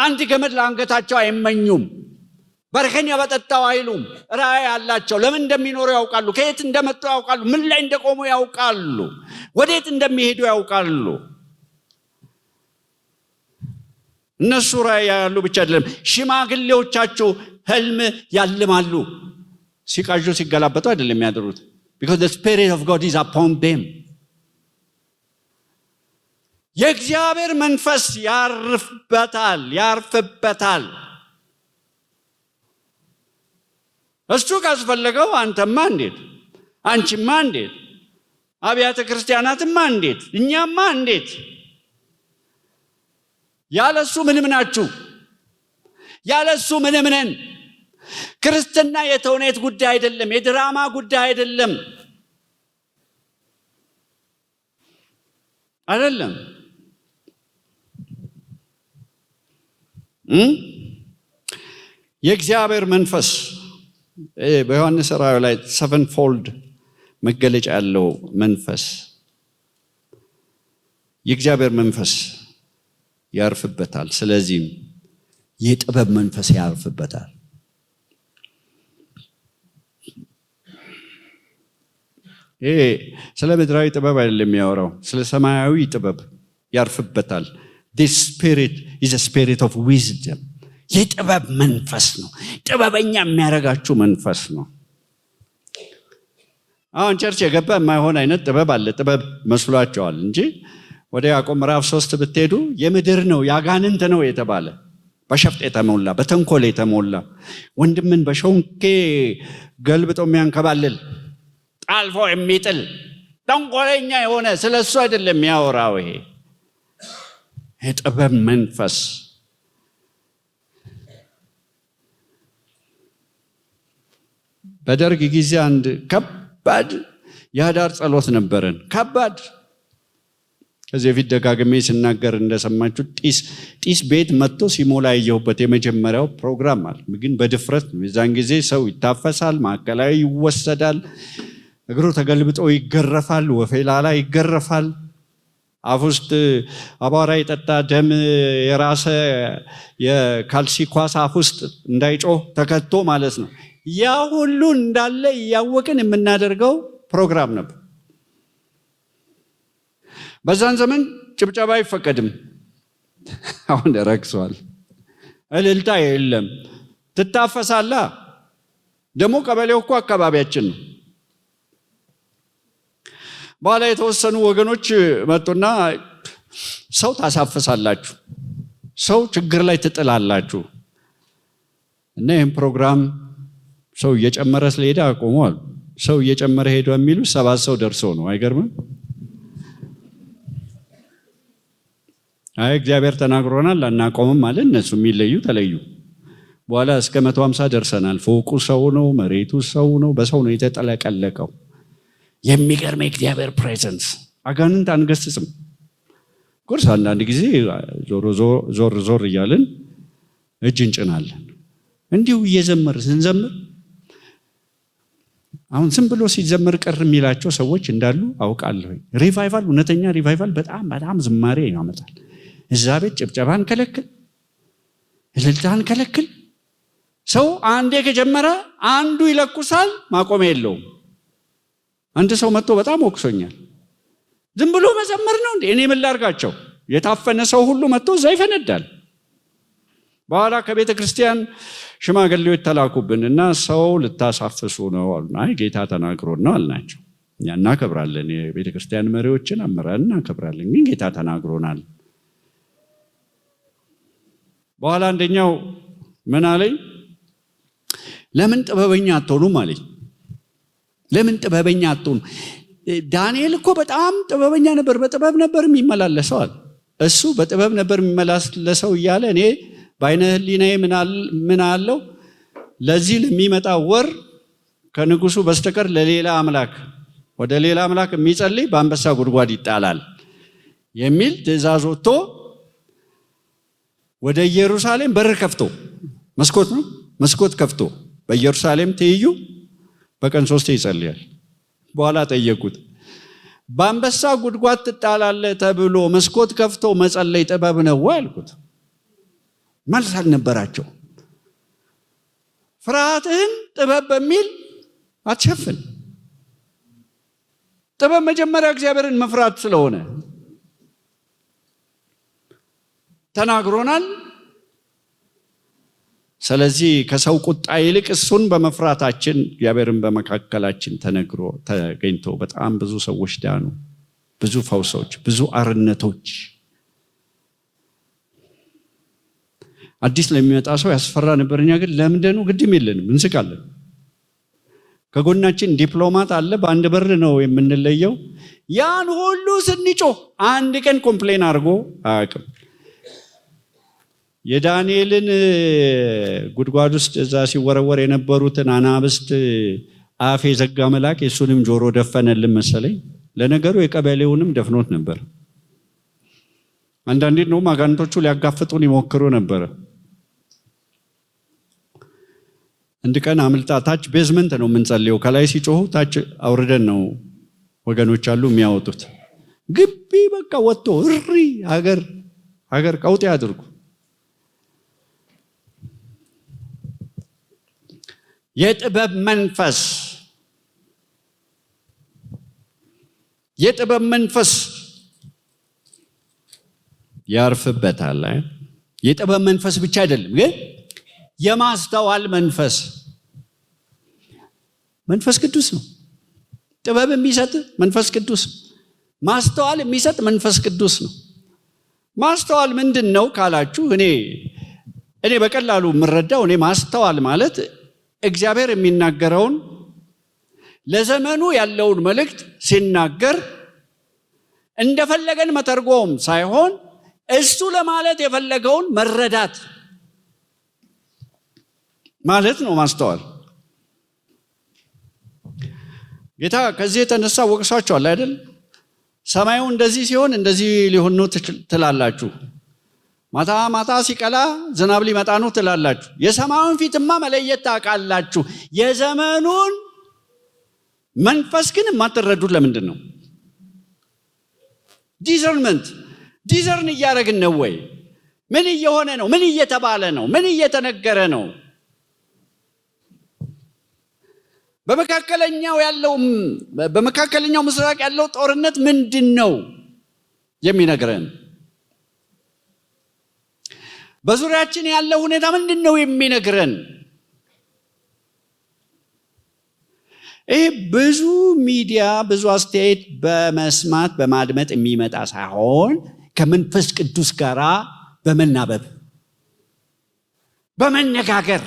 አንድ ገመድ ለአንገታቸው አይመኙም፣ በርከኛ በጠጣው አይሉም። ራእይ አላቸው። ለምን እንደሚኖሩ ያውቃሉ፣ ከየት እንደመጡ ያውቃሉ፣ ምን ላይ እንደቆሙ ያውቃሉ፣ ወዴት እንደሚሄዱ ያውቃሉ። እነሱ ራእይ ያያሉ ብቻ አይደለም፣ ሽማግሌዎቻቸው ህልም ያልማሉ። ሲቃዡ ሲገላበጡ አይደለም የሚያድሩት። because the spirit of God is upon them። የእግዚአብሔር መንፈስ ያርፍበታል። እሱ ካስፈለገው አንተማ እንዴት፣ አንቺማ እንዴት፣ አብያተ ክርስቲያናትማ እንዴት፣ እኛማ እንዴት? ያለሱ ምንም ናችሁ፣ ያለሱ ምንም ነን። ክርስትና የተውኔት ጉዳይ አይደለም፣ የድራማ ጉዳይ አይደለም። የእግዚአብሔር መንፈስ በዮሐንስ ራእይ ላይ 7ፎልድ መገለጫ ያለው መንፈስ፣ የእግዚአብሔር መንፈስ ያርፍበታል። ስለዚህም የጥበብ መንፈስ ያርፍበታል። ይሄ ስለ ምድራዊ ጥበብ አይደለም የሚያወራው፣ ስለ ሰማያዊ ጥበብ ያርፍበታል። this spirit is a spirit of wisdom። የጥበብ መንፈስ ነው። ጥበበኛ የሚያረጋችሁ መንፈስ ነው። አሁን ቸርች የገባ የማይሆን አይነት ጥበብ አለ። ጥበብ መስሏቸዋል እንጂ ወደ ያዕቆብ ምዕራፍ 3 ብትሄዱ የምድር ነው ያጋንንት ነው የተባለ፣ በሸፍጥ የተሞላ በተንኮል የተሞላ ወንድምን በሾንኬ ገልብጦ የሚያንከባልል ጣልፎ የሚጥል ተንኮለኛ የሆነ ስለሱ አይደለም የሚያወራው። ይሄ የጥበብ መንፈስ በደርግ ጊዜ አንድ ከባድ የህዳር ጸሎት ነበረን። ከባድ ከዚህ በፊት ደጋግሜ ስናገር እንደሰማችሁ ጢስ ቤት መጥቶ ሲሞላ ያየሁበት የመጀመሪያው ፕሮግራም አለ። ግን በድፍረት ነው። የዛን ጊዜ ሰው ይታፈሳል፣ ማዕከላዊ ይወሰዳል፣ እግሩ ተገልብጦ ይገረፋል፣ ወፌላላ ይገረፋል፣ አፍ ውስጥ አቧራ የጠጣ ደም የራሰ የካልሲ ኳስ አፍ ውስጥ እንዳይጮህ ተከቶ ማለት ነው። ያ ሁሉ እንዳለ እያወቅን የምናደርገው ፕሮግራም ነበር። በዛን ዘመን ጭብጨባ አይፈቀድም። አሁን ረክሷል። እልልታ የለም። ትታፈሳላ። ደግሞ ቀበሌው እኮ አካባቢያችን ነው። በኋላ የተወሰኑ ወገኖች መጡና ሰው ታሳፍሳላችሁ፣ ሰው ችግር ላይ ትጥላላችሁ እና ይህም ፕሮግራም ሰው እየጨመረ ስለሄደ አቆመዋል። ሰው እየጨመረ ሄዶ የሚሉ 7 ሰው ደርሶ ነው። አይገርምም? አይ እግዚአብሔር ተናግሮናል አናቆምም ማለት እነሱ የሚለዩ ተለዩ። በኋላ እስከ 150 ደርሰናል። ፎቁ ሰው ነው፣ መሬቱ ሰው ነው፣ በሰው ነው የተጠለቀለቀው። የሚገርም የእግዚአብሔር ፕሬዘንስ። አጋንንት አንገስጽም። ቁርስ አንዳንድ ጊዜ ዞር እያልን እጅ እንጭናለን። እንዲሁ እየዘመር ስንዘምር አሁን ዝም ብሎ ሲዘምር ቅር የሚላቸው ሰዎች እንዳሉ አውቃለሁ። ሪቫይቫል፣ እውነተኛ ሪቫይቫል በጣም ዝማሬ ያመጣል። እዛ ቤት ጭብጨባን ከለክል፣ እልልታን ከለክል። ሰው አንዴ ከጀመረ አንዱ ይለኩሳል፣ ማቆሚያ የለውም። አንድ ሰው መጥቶ በጣም ወቅሶኛል። ዝም ብሎ መዘመር ነው እንዴ? እኔ ምን ላድርጋቸው? የታፈነ ሰው ሁሉ መጥቶ እዛ ይፈነዳል። በኋላ ከቤተ ክርስቲያን ሽማግሌዎች ተላኩብን እና ሰው ልታሳፍሱ ነው አሉ። አይ ጌታ ተናግሮን ነው አልናቸው። እኛ እናከብራለን፣ የቤተ ክርስቲያን መሪዎችን አምረን እናከብራለን፣ ግን ጌታ ተናግሮናል። በኋላ አንደኛው ምን አለኝ? ለምን ጥበበኛ አትሆኑም አለኝ። ለምን ጥበበኛ አትሆኑም? ዳንኤል እኮ በጣም ጥበበኛ ነበር፣ በጥበብ ነበር የሚመላለሰው አለ። እሱ በጥበብ ነበር የሚመላለሰው እያለ እኔ በዓይነ ሕሊናዬ ምን አለው? ለዚህ ለሚመጣ ወር ከንጉሱ በስተቀር ለሌላ አምላክ ወደ ሌላ አምላክ የሚጸልይ በአንበሳ ጉድጓድ ይጣላል የሚል ትእዛዝ ወጥቶ ወደ ኢየሩሳሌም በር ከፍቶ መስኮት ከፍቶ በኢየሩሳሌም ትይዩ በቀን 3 ይጸልያል። በኋላ ጠየቁት፣ በአንበሳ ጉድጓድ ትጣላለህ ተብሎ መስኮት ከፍቶ መጸለይ ጥበብ ነው ወይ አልኩት። መልስ አልነበራቸው። ፍርሃትህን ጥበብ በሚል አትሸፍን። ጥበብ መጀመሪያ እግዚአብሔርን መፍራት ስለሆነ ተናግሮናል። ስለዚህ ከሰው ቁጣ ይልቅ እሱን በመፍራታችን እግዚአብሔርን በመካከላችን ተገኝቶ በጣም ብዙ ሰዎች ዳኑ። ብዙ ፈውሶች፣ ብዙ አርነቶች። አዲስ ለሚመጣ ሰው ያስፈራ ነበር። እኛ ግን ለምንድን ነው ግድም የለንም፣ እንስቃለን። ከጎናችን ዲፕሎማት አለ፣ በአንድ በር ነው የምንለየው። ያን ሁሉ ስንጮህ አንድ ቀን ኮምፕሌን አድርጎ አያውቅም። የዳንኤልን ጉድጓድ ውስጥ እዛ ሲወረወር የነበሩትን አናብስት አፍ የዘጋ መልአክ የሱንም ጆሮ ደፈነልን መሰለኝ። ለነገሩ የቀበሌውንም ደፍኖት ነበር። አንዳንዴ ነው አጋንንቶቹ ሊያጋፍጡን ይሞክሩ ነበር። አንድ ቀን አምልጣ ታች ቤዝመንት ነው የምንጸልየው። ከላይ ሲጮሁ ታች አውርደን ነው ወገኖች አሉ የሚያወጡት። ግቢ በቃ ወጥቶ እሪ ሀገር ቀውጤ አድርጉ። የጥበብ መንፈስ ያርፍበታል። የጥበብ መንፈስ ብቻ አይደለም ግን የማስተዋል መንፈስ ቅዱስ ነው። ጥበብ የሚሰጥ መንፈስ ቅዱስ፣ ማስተዋል የሚሰጥ መንፈስ ቅዱስ ነው። ማስተዋል ምንድን ነው ካላችሁ እኔ በቀላሉ የምረዳው ማስተዋል ማለት እግዚአብሔር የሚናገረውን ለዘመኑ ያለውን መልእክት ሲናገር እንደፈለገን መተርጎም ሳይሆን እሱ ለማለት የፈለገውን መረዳት ማለት ነው ማስተዋል። ጌታ ከዚህ የተነሳ ወቅሷቸዋል አይደል? ሰማዩ እንደዚህ ሲሆን እንደዚህ ሊሆን ነው ትላላችሁ፣ ማታ ማታ ሲቀላ ዝናብ ሊመጣ ነው ትላላችሁ። የሰማዩን ፊትማ መለየት ታውቃላችሁ፣ የዘመኑን መንፈስ ግን የማትረዱት ለምንድን ነው? ዲዘርን እያደረግን ነው ወይ? ምን እየሆነ ነው? ምን እየተባለ ነው? ምን እየተነገረ ነው? በመካከለኛው ምስራቅ ያለው ጦርነት ምንድን ነው የሚነግረን? በዙሪያችን ያለው ሁኔታ ምንድን ነው የሚነግረን? ይህ ብዙ ሚዲያ ብዙ አስተያየት በመስማት በማድመጥ የሚመጣ ሳይሆን ከመንፈስ ቅዱስ ጋር በመናበብ በመነጋገር።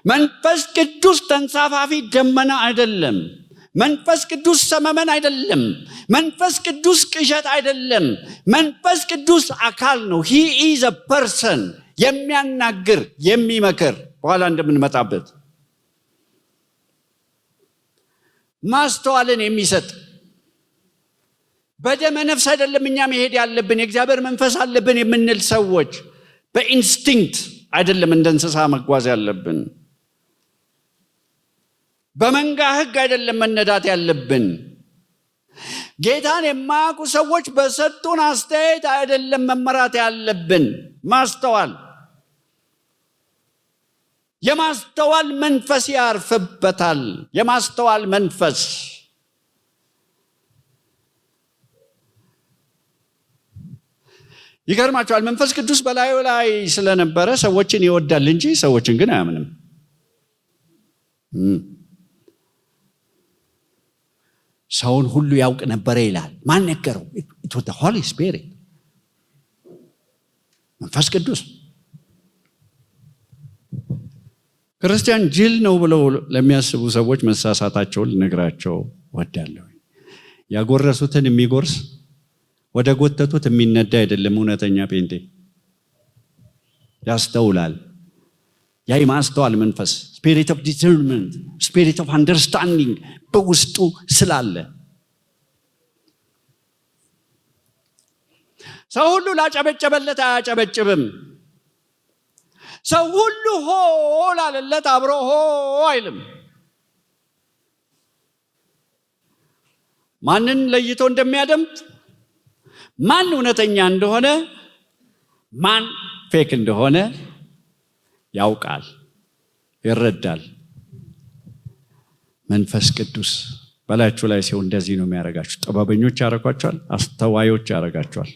መንፈስ ቅዱስ ተንሳፋፊ ደመና አይደለም። መንፈስ ቅዱስ ሰመመን አይደለም። መንፈስ ቅዱስ ቅዠት አይደለም። መንፈስ ቅዱስ አካል ነው። ሂ ኢዝ አ ፐርሰን፣ የሚያናግር የሚመክር፣ በኋላ እንደምንመጣበት ማስተዋልን የሚሰጥ በደመ ነፍስ አይደለም እኛ መሄድ ያለብን። የእግዚአብሔር መንፈስ አለብን የምንል ሰዎች በኢንስቲንክት አይደለም እንደ እንስሳ መጓዝ ያለብን። በመንጋ ሕግ አይደለም መነዳት ያለብን። ጌታን የማያውቁ ሰዎች በሰጡን አስተያየት አይደለም መመራት ያለብን። ማስተዋል፣ የማስተዋል መንፈስ ያርፍበታል። የማስተዋል መንፈስ ይገርማቸዋል። መንፈስ ቅዱስ በላዩ ላይ ስለነበረ ሰዎችን ይወዳል እንጂ ሰዎችን ግን አያምንም። ሰውን ሁሉ ያውቅ ነበረ ይላል። ማን ነገረው? it was the Holy Spirit፣ መንፈስ ቅዱስ። ክርስቲያን ጅል ነው ብለው ለሚያስቡ ሰዎች መሳሳታቸውን ልነግራቸው ወዳለሁ። ያጎረሱትን የሚጎርስ ወደ ጎተቱት የሚነዳ አይደለም። እውነተኛ ጴንጤ ያስተውላል። ያ የማስተዋል መንፈስ ስፒሪት ኦፍ ዲሰርንመንት፣ ስፒሪት ኦፍ አንደርስታንዲንግ በውስጡ ስላለ ሰው ሁሉ ላጨበጨበለት አያጨበጭብም። ሰው ሁሉ ሆ ላለለት አብሮ ሆ አይልም። ማንን ለይቶ እንደሚያደምጥ፣ ማን እውነተኛ እንደሆነ፣ ማን ፌክ እንደሆነ ያውቃል፣ ይረዳል። መንፈስ ቅዱስ በላያችሁ ላይ ሲሆን እንደዚህ ነው የሚያደርጋችሁ። ጥበበኞች ያደርጓቸዋል፣ አስተዋዮች ያደርጋቸዋል።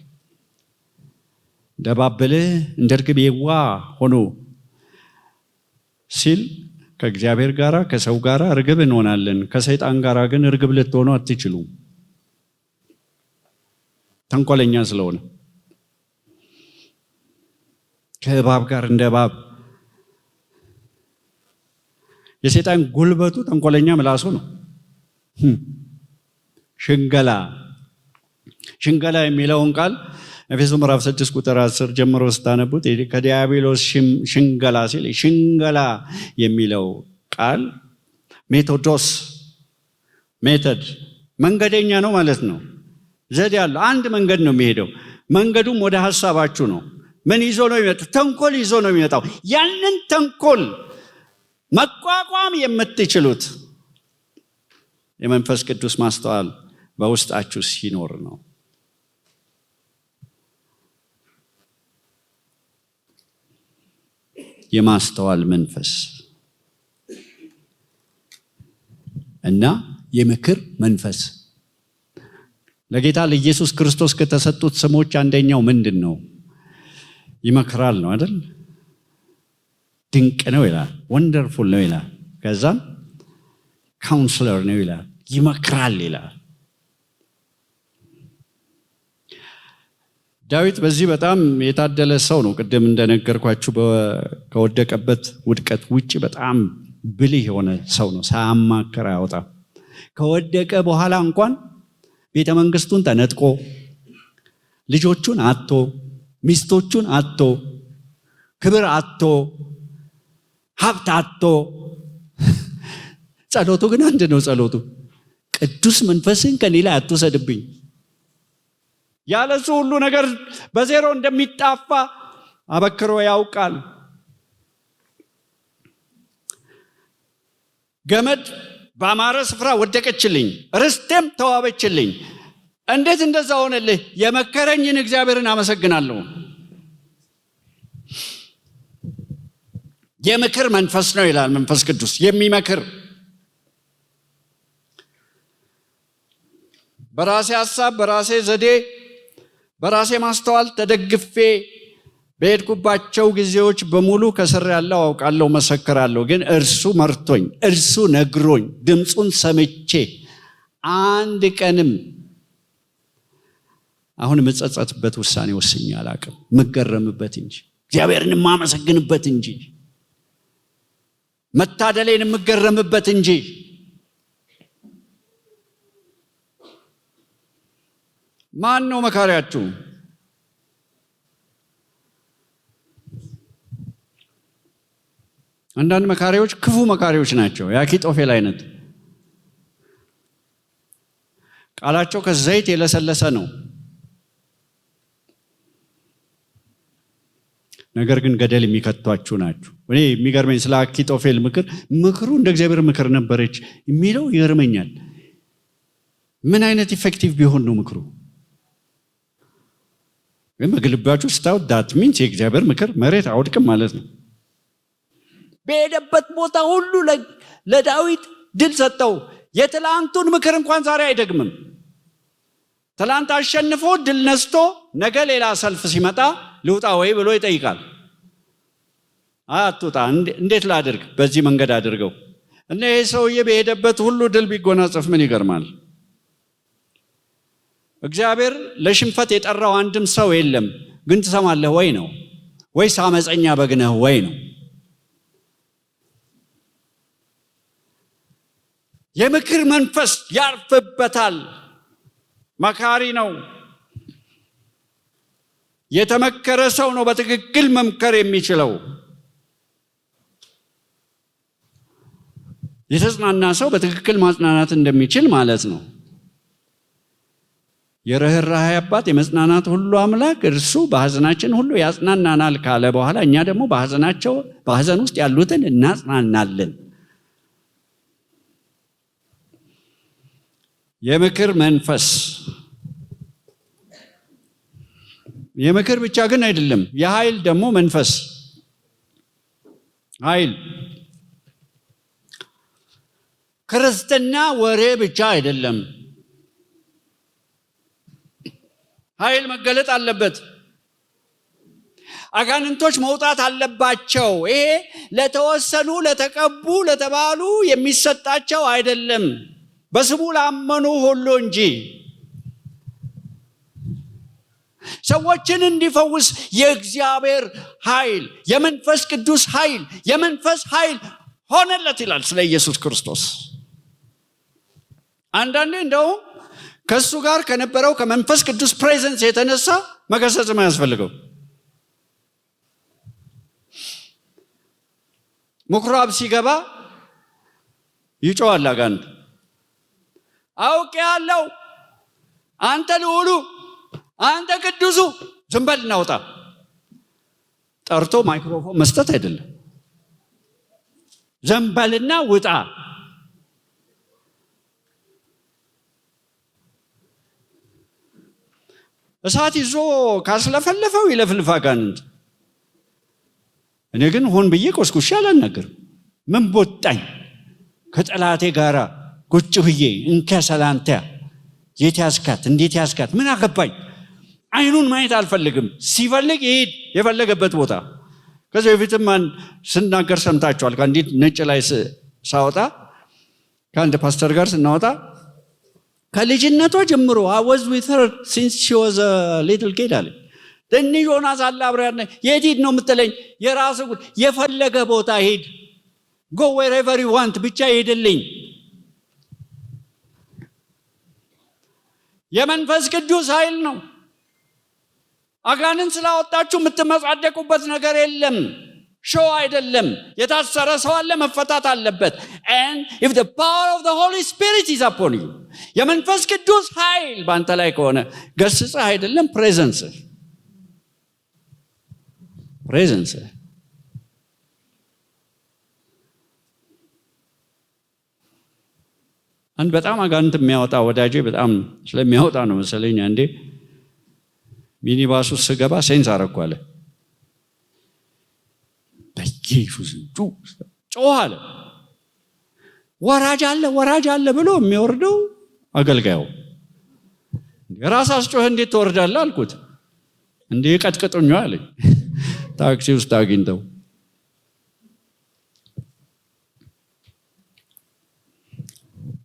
እንደባበልህ እንደ ርግብ የዋህ ሆኖ ሲል ከእግዚአብሔር ጋር ከሰው ጋር ርግብ እንሆናለን። ከሰይጣን ጋር ግን ርግብ ልትሆኑ አትችሉም፣ ተንኮለኛ ስለሆነ። ከእባብ ጋር እንደ እባብ። የሰይጣን ጉልበቱ ተንኮለኛ ምላሱ ነው። ሽንገላ የሚለውን ቃል ኤፌሶን ምዕራፍ 6 ቁጥር 10 ጀምሮ ስታነቡት ከዲያብሎስ ሽንገላ ሲል ሽንገላ የሚለው ቃል ሜቶዶስ፣ ሜተድ፣ መንገደኛ ነው ማለት ነው። ዘዴ ያለው አንድ መንገድ ነው የሚሄደው። መንገዱም ወደ ሐሳባችሁ ነው። ምን ይዞ ነው የሚመጣው? ተንኮል ይዞ ነው የሚመጣው። ያንን ተንኮል መቋቋም የምትችሉት የመንፈስ ቅዱስ ማስተዋል በውስጣችሁ ሲኖር ነው። የማስተዋል መንፈስ እና የምክር መንፈስ። ለጌታ ለኢየሱስ ክርስቶስ ከተሰጡት ስሞች አንደኛው ምንድን ነው? ይመክራል ነው አይደል? ድንቅ ነው ይላል፣ ወንደርፉል ነው ይላል። ከዛም ካውንስለር ነው ይላል፣ ይመክራል ይላል። ዳዊት በዚህ በጣም የታደለ ሰው ነው። ቅድም እንደነገርኳችሁ ከወደቀበት ውድቀት ውጭ በጣም ብልህ የሆነ ሰው ነው። ሳያማክር አያወጣም። ከወደቀ በኋላ እንኳን ቤተ መንግስቱን ተነጥቆ ልጆቹን አጥቶ ሚስቶቹን አጥቶ ክብር አጥቶ ሀብት አጥቶ ጸሎቱ ግን አንድ ነው። ጸሎቱ ቅዱስ መንፈስን ከኔ ላይ አትውሰድብኝ። ያለሱ ሁሉ ነገር በዜሮ እንደሚጣፋ አበክሮ ያውቃል። ገመድ በአማረ ስፍራ ወደቀችልኝ፣ ርስቴም ተዋበችልኝ። እንዴት እንደዛ ሆነልህ? የመከረኝን እግዚአብሔርን አመሰግናለሁ። የምክር መንፈስ ነው ይላል መንፈስ ቅዱስ። የሚመክር በራሴ ሐሳብ፣ በራሴ ዘዴ፣ በራሴ ማስተዋል ተደግፌ በሄድኩባቸው ጊዜዎች በሙሉ ከስር ያለው አውቃለሁ፣ መሰክራለሁ። ግን እርሱ መርቶኝ፣ እርሱ ነግሮኝ፣ ድምፁን ሰምቼ አንድ ቀንም አሁን የምጸጸትበት ውሳኔ ወስኜ አላቅም። የምገረምበት እንጂ እግዚአብሔርን የማመሰግንበት እንጂ መታደሌን የምገረምበት እንጂ። ማን ነው መካሪያችሁ? አንዳንድ መካሪዎች ክፉ መካሪዎች ናቸው። የአኪጦፌል አይነት ቃላቸው ከዘይት የለሰለሰ ነው። ነገር ግን ገደል የሚከቷችሁ ናችሁ። እኔ የሚገርመኝ ስለ አኪጦፌል ምክሩ እንደ እግዚአብሔር ምክር ነበረች የሚለው ይገርመኛል። ምን አይነት ኢፌክቲቭ ቢሆን ነው ምክሩ? ግን በግልባችሁ ስታዩት ዳት ሚንስ የእግዚአብሔር ምክር መሬት አውድቅም ማለት ነው። በሄደበት ቦታ ሁሉ ለዳዊት ድል ሰጠው። የትላንቱን ምክር እንኳን ዛሬ አይደግምም። ትላንት አሸንፎ ድል ነስቶ ነገ ሌላ ሰልፍ ሲመጣ ልውጣ ወይ ብሎ ይጠይቃል። አትውጣ፣ እንዴት ላድርግ? በዚህ መንገድ አድርገው እና ይሄ ሰውዬ በሄደበት ሁሉ ድል ቢጎናጸፍ ምን ይገርማል? እግዚአብሔር ለሽንፈት የጠራው አንድም ሰው የለም። ግን ትሰማለህ ወይ ነው? ወይስ አመፀኛ በግ ነህ ወይ ነው? የምክር መንፈስ ያርፍበታል። መካሪ ነው። የተመከረ ሰው ነው በትክክል መምከር የሚችለው። የተጽናና ሰው በትክክል ማጽናናት እንደሚችል ማለት ነው። የርኅራኄ አባት የመጽናናት ሁሉ አምላክ እርሱ በሐዘናችን ሁሉ ያጽናናናል ካለ በኋላ እኛ ደግሞ በሐዘን ውስጥ ያሉትን እናጽናናለን። የምክር መንፈስ የምክር ብቻ ግን አይደለም፣ የኃይል ደግሞ መንፈስ። ኃይል ክርስትና ወሬ ብቻ አይደለም። ኃይል መገለጥ አለበት። አጋንንቶች መውጣት አለባቸው። ይሄ ለተወሰኑ ለተቀቡ ለተባሉ የሚሰጣቸው አይደለም፣ በስሙ ላመኑ ሁሉ እንጂ። ሰዎችን እንዲፈውስ የእግዚአብሔር ኃይል፣ የመንፈስ ቅዱስ ኃይል፣ የመንፈስ ኃይል ሆነለት ይላል ስለ ኢየሱስ ክርስቶስ። አንዳንዴ እንደውም ከሱ ጋር ከነበረው ከመንፈስ ቅዱስ ፕሬዘንስ የተነሳ መገሰጽም አያስፈልገው። ምኩራብ ሲገባ ይጮሃል አጋንንት፣ አውቄአለሁ አንተ ልዑሉ አንተ ቅዱሱ ዝም በል እናውጣ። ጠርቶ ማይክሮፎን መስጠት አይደለም፣ ዘንበልና ውጣ። እሳት ይዞ ካስለፈለፈው ይለፍልፍ አጋንንት። እኔ ግን ሆን ብዬ ቆስቁሼ አላናገርም። ምን ቦጣኝ? ከጠላቴ ጋራ ቁጭ ብዬ እንከ ሰላንታ የት ያስካት እንዴት ያስካት ምን አገባኝ? አይኑን ማየት አልፈልግም። ሲፈልግ ይሄድ የፈለገበት ቦታ። ከዚህ በፊትም ስናገር ሰምታችኋል። ከአንዲት ነጭ ላይ ሳወጣ ከአንድ ፓስተር ጋር ስናወጣ ከልጅነቷ ጀምሮ I was with her since she was a little kid አለ። ደኒ ዮናስ አለ አብራና የት ሂድ ነው የምትለኝ? የራስ ጉድ፣ የፈለገ ቦታ ሂድ፣ go wherever you want ብቻ ሄድልኝ። የመንፈስ ቅዱስ ኃይል ነው። አጋንንት ስላወጣችሁ የምትመጻደቁበት ነገር የለም። ሾው አይደለም። የታሰረ ሰው አለ፣ መፈታት አለበት። and if the power of the Holy Spirit is upon you የመንፈስ ቅዱስ ኃይል ባንተ ላይ ከሆነ ገስጽ አይደለም፣ ፕሬዘንስ አንድ በጣም አጋንንት የሚያወጣ ወዳጄ በጣም ስለሚያወጣ ነው መሰለኝ አንዴ ሚኒባስ ውስጥ ስገባ ሴንስ አረኩ አለ። በኢየሱስ ጮኸ አለ። ወራጅ አለ ብሎ የሚወርደው አገልጋዩ ራስ አስጮኸ እንዴት ትወርዳለህ አልኩት። እንዴ ቀጥቅጡኝ አለኝ። ታክሲ ውስጥ አግኝተው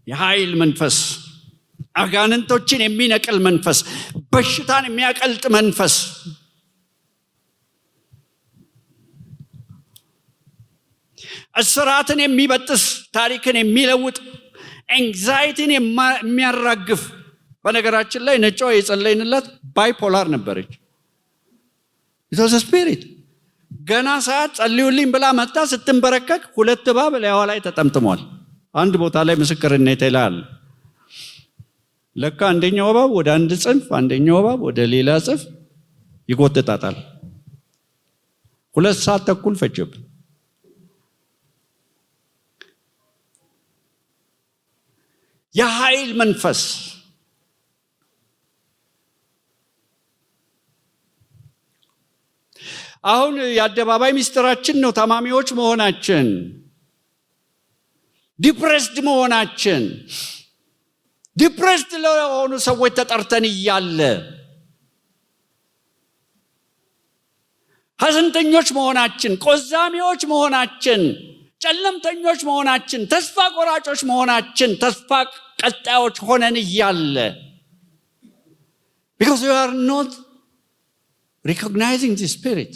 የኃይል መንፈስ፣ አጋንንቶችን የሚነቅል መንፈስ፣ በሽታን የሚያቀልጥ መንፈስ፣ እስራትን የሚበጥስ ታሪክን የሚለውጥ ኤንግዛይቲን የሚያራግፍ። በነገራችን ላይ ነጯ የጸለይንላት ባይፖላር ነበረች። it was a spirit። ገና ሰዓት ጸልዩልኝ ብላ መጣ። ስትንበረከክ 2 እባብ ላይዋ ላይ ተጠምጥሟል። አንድ ቦታ ላይ ምስክርነት ይላል። ለካ አንደኛው እባብ ወደ አንድ ጽንፍ፣ አንደኛው እባብ ወደ ሌላ ጽንፍ ይጎትታታል። 2 ሰዓት ተኩል ፈጀብን። የኃይል መንፈስ አሁን የአደባባይ ሚስጥራችን ነው። ታማሚዎች መሆናችን፣ ዲፕሬስድ መሆናችን፣ ዲፕሬስድ ለሆኑ ሰዎች ተጠርተን እያለ ሐዘንተኞች መሆናችን፣ ቆዛሚዎች መሆናችን፣ ጨለምተኞች መሆናችን፣ ተስፋ ቆራጮች መሆናችን፣ ተስፋ ቀጣዮች ሆነን እያለ because we are not recognizing the spirit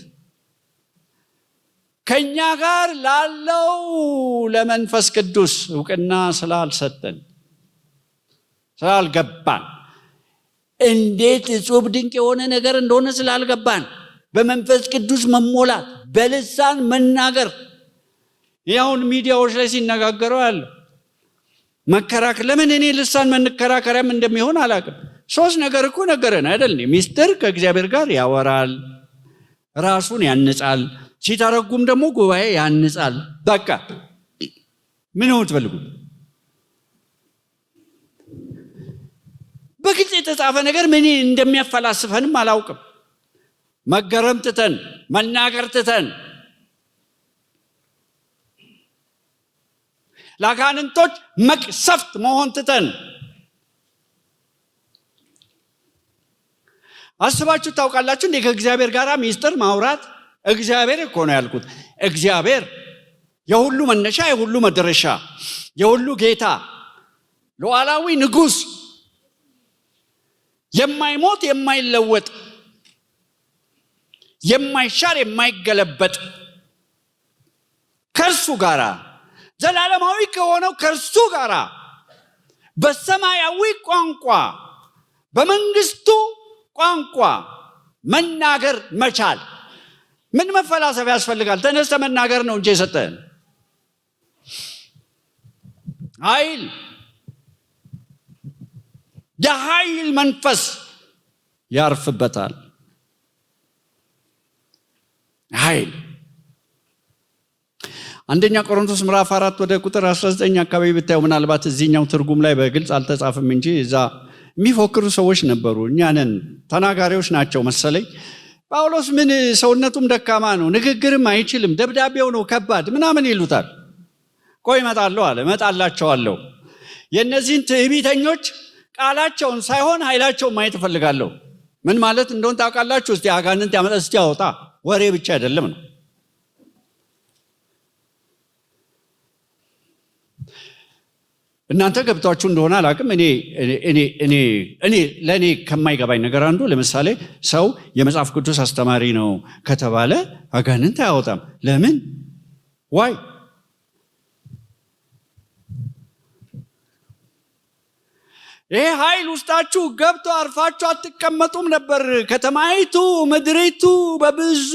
ከኛ ጋር ላለው ለመንፈስ ቅዱስ ዕውቅና ስላልሰጠን ስላልገባን እንዴት እጹብ ድንቅ የሆነ ነገር እንደሆነ ስላልገባን በመንፈስ ቅዱስ መሞላት በልሳን መናገር ያውን ሚዲያዎች ላይ ሲነጋገሩ አለ መከራከር ለምን እኔ ልሳን መነከራከሪያም እንደሚሆን አላውቅም። 3 ነገር እኮ ነገረን አይደል? ሚስጥር ከእግዚአብሔር ጋር ያወራል፣ ራሱን ያንጻል፣ ሲተረጉም ደግሞ ጉባኤ ያንጻል። በቃ ምን ነው ትፈልጉት? በግልጽ የተጻፈ ነገር ምን እንደሚያፈላስፈንም አላውቅም። መገረም ትተን መናገር ትተን ለአጋንንቶች መቅሰፍት መሆን ትተን አስባችሁ ታውቃላችሁ እንዴ? ከእግዚአብሔር ጋር ሚስጥር ማውራት እግዚአብሔር እኮ ነው ያልኩት። እግዚአብሔር የሁሉ መነሻ፣ የሁሉ መድረሻ፣ የሁሉ ጌታ፣ ሉዓላዊ ንጉሥ፣ የማይሞት የማይለወጥ፣ የማይሻር የማይገለበጥ ከእርሱ ጋር ዘላለማዊ ከሆነው ከእርሱ ጋር በሰማያዊ ቋንቋ በመንግስቱ ቋንቋ መናገር መቻል ምን መፈላሰፍ ያስፈልጋል? ተነስተ መናገር ነው እንጂ የሰጠን ኃይል የኃይል መንፈስ ያርፍበታል። ኃይል አንደኛ ቆሮንቶስ ምዕራፍ 4 ወደ ቁጥር 19 አካባቢ ብታዩ ምናልባት እዚህኛው ትርጉም ላይ በግልጽ አልተጻፈም እንጂ እዛ የሚፎክሩ ሰዎች ነበሩ። እኛንን ተናጋሪዎች ናቸው መሰለኝ። ጳውሎስ ምን ሰውነቱም ደካማ ነው፣ ንግግርም አይችልም፣ ደብዳቤው ነው ከባድ ምናምን ይሉታል። ቆይ እመጣለሁ አለ። እመጣላቸዋለሁ። የእነዚህን ትዕቢተኞች ቃላቸውን ሳይሆን ኃይላቸውን ማየት እፈልጋለሁ። ምን ማለት እንደሆነ ታውቃላችሁ? እስቲ አጋንንት ያመጣ እስቲ ያወጣ ወሬ ብቻ አይደለም ነው። እናንተ ገብታችሁ እንደሆነ አላውቅም። እኔ ለእኔ ከማይገባኝ ነገር አንዱ ለምሳሌ ሰው የመጽሐፍ ቅዱስ አስተማሪ ነው ከተባለ አጋንንት አያወጣም። ለምን? ዋይ? ይሄ ኃይል ውስጣችሁ ገብቶ አርፋችሁ አትቀመጡም ነበር? ከተማይቱ ምድሪቱ በብዙ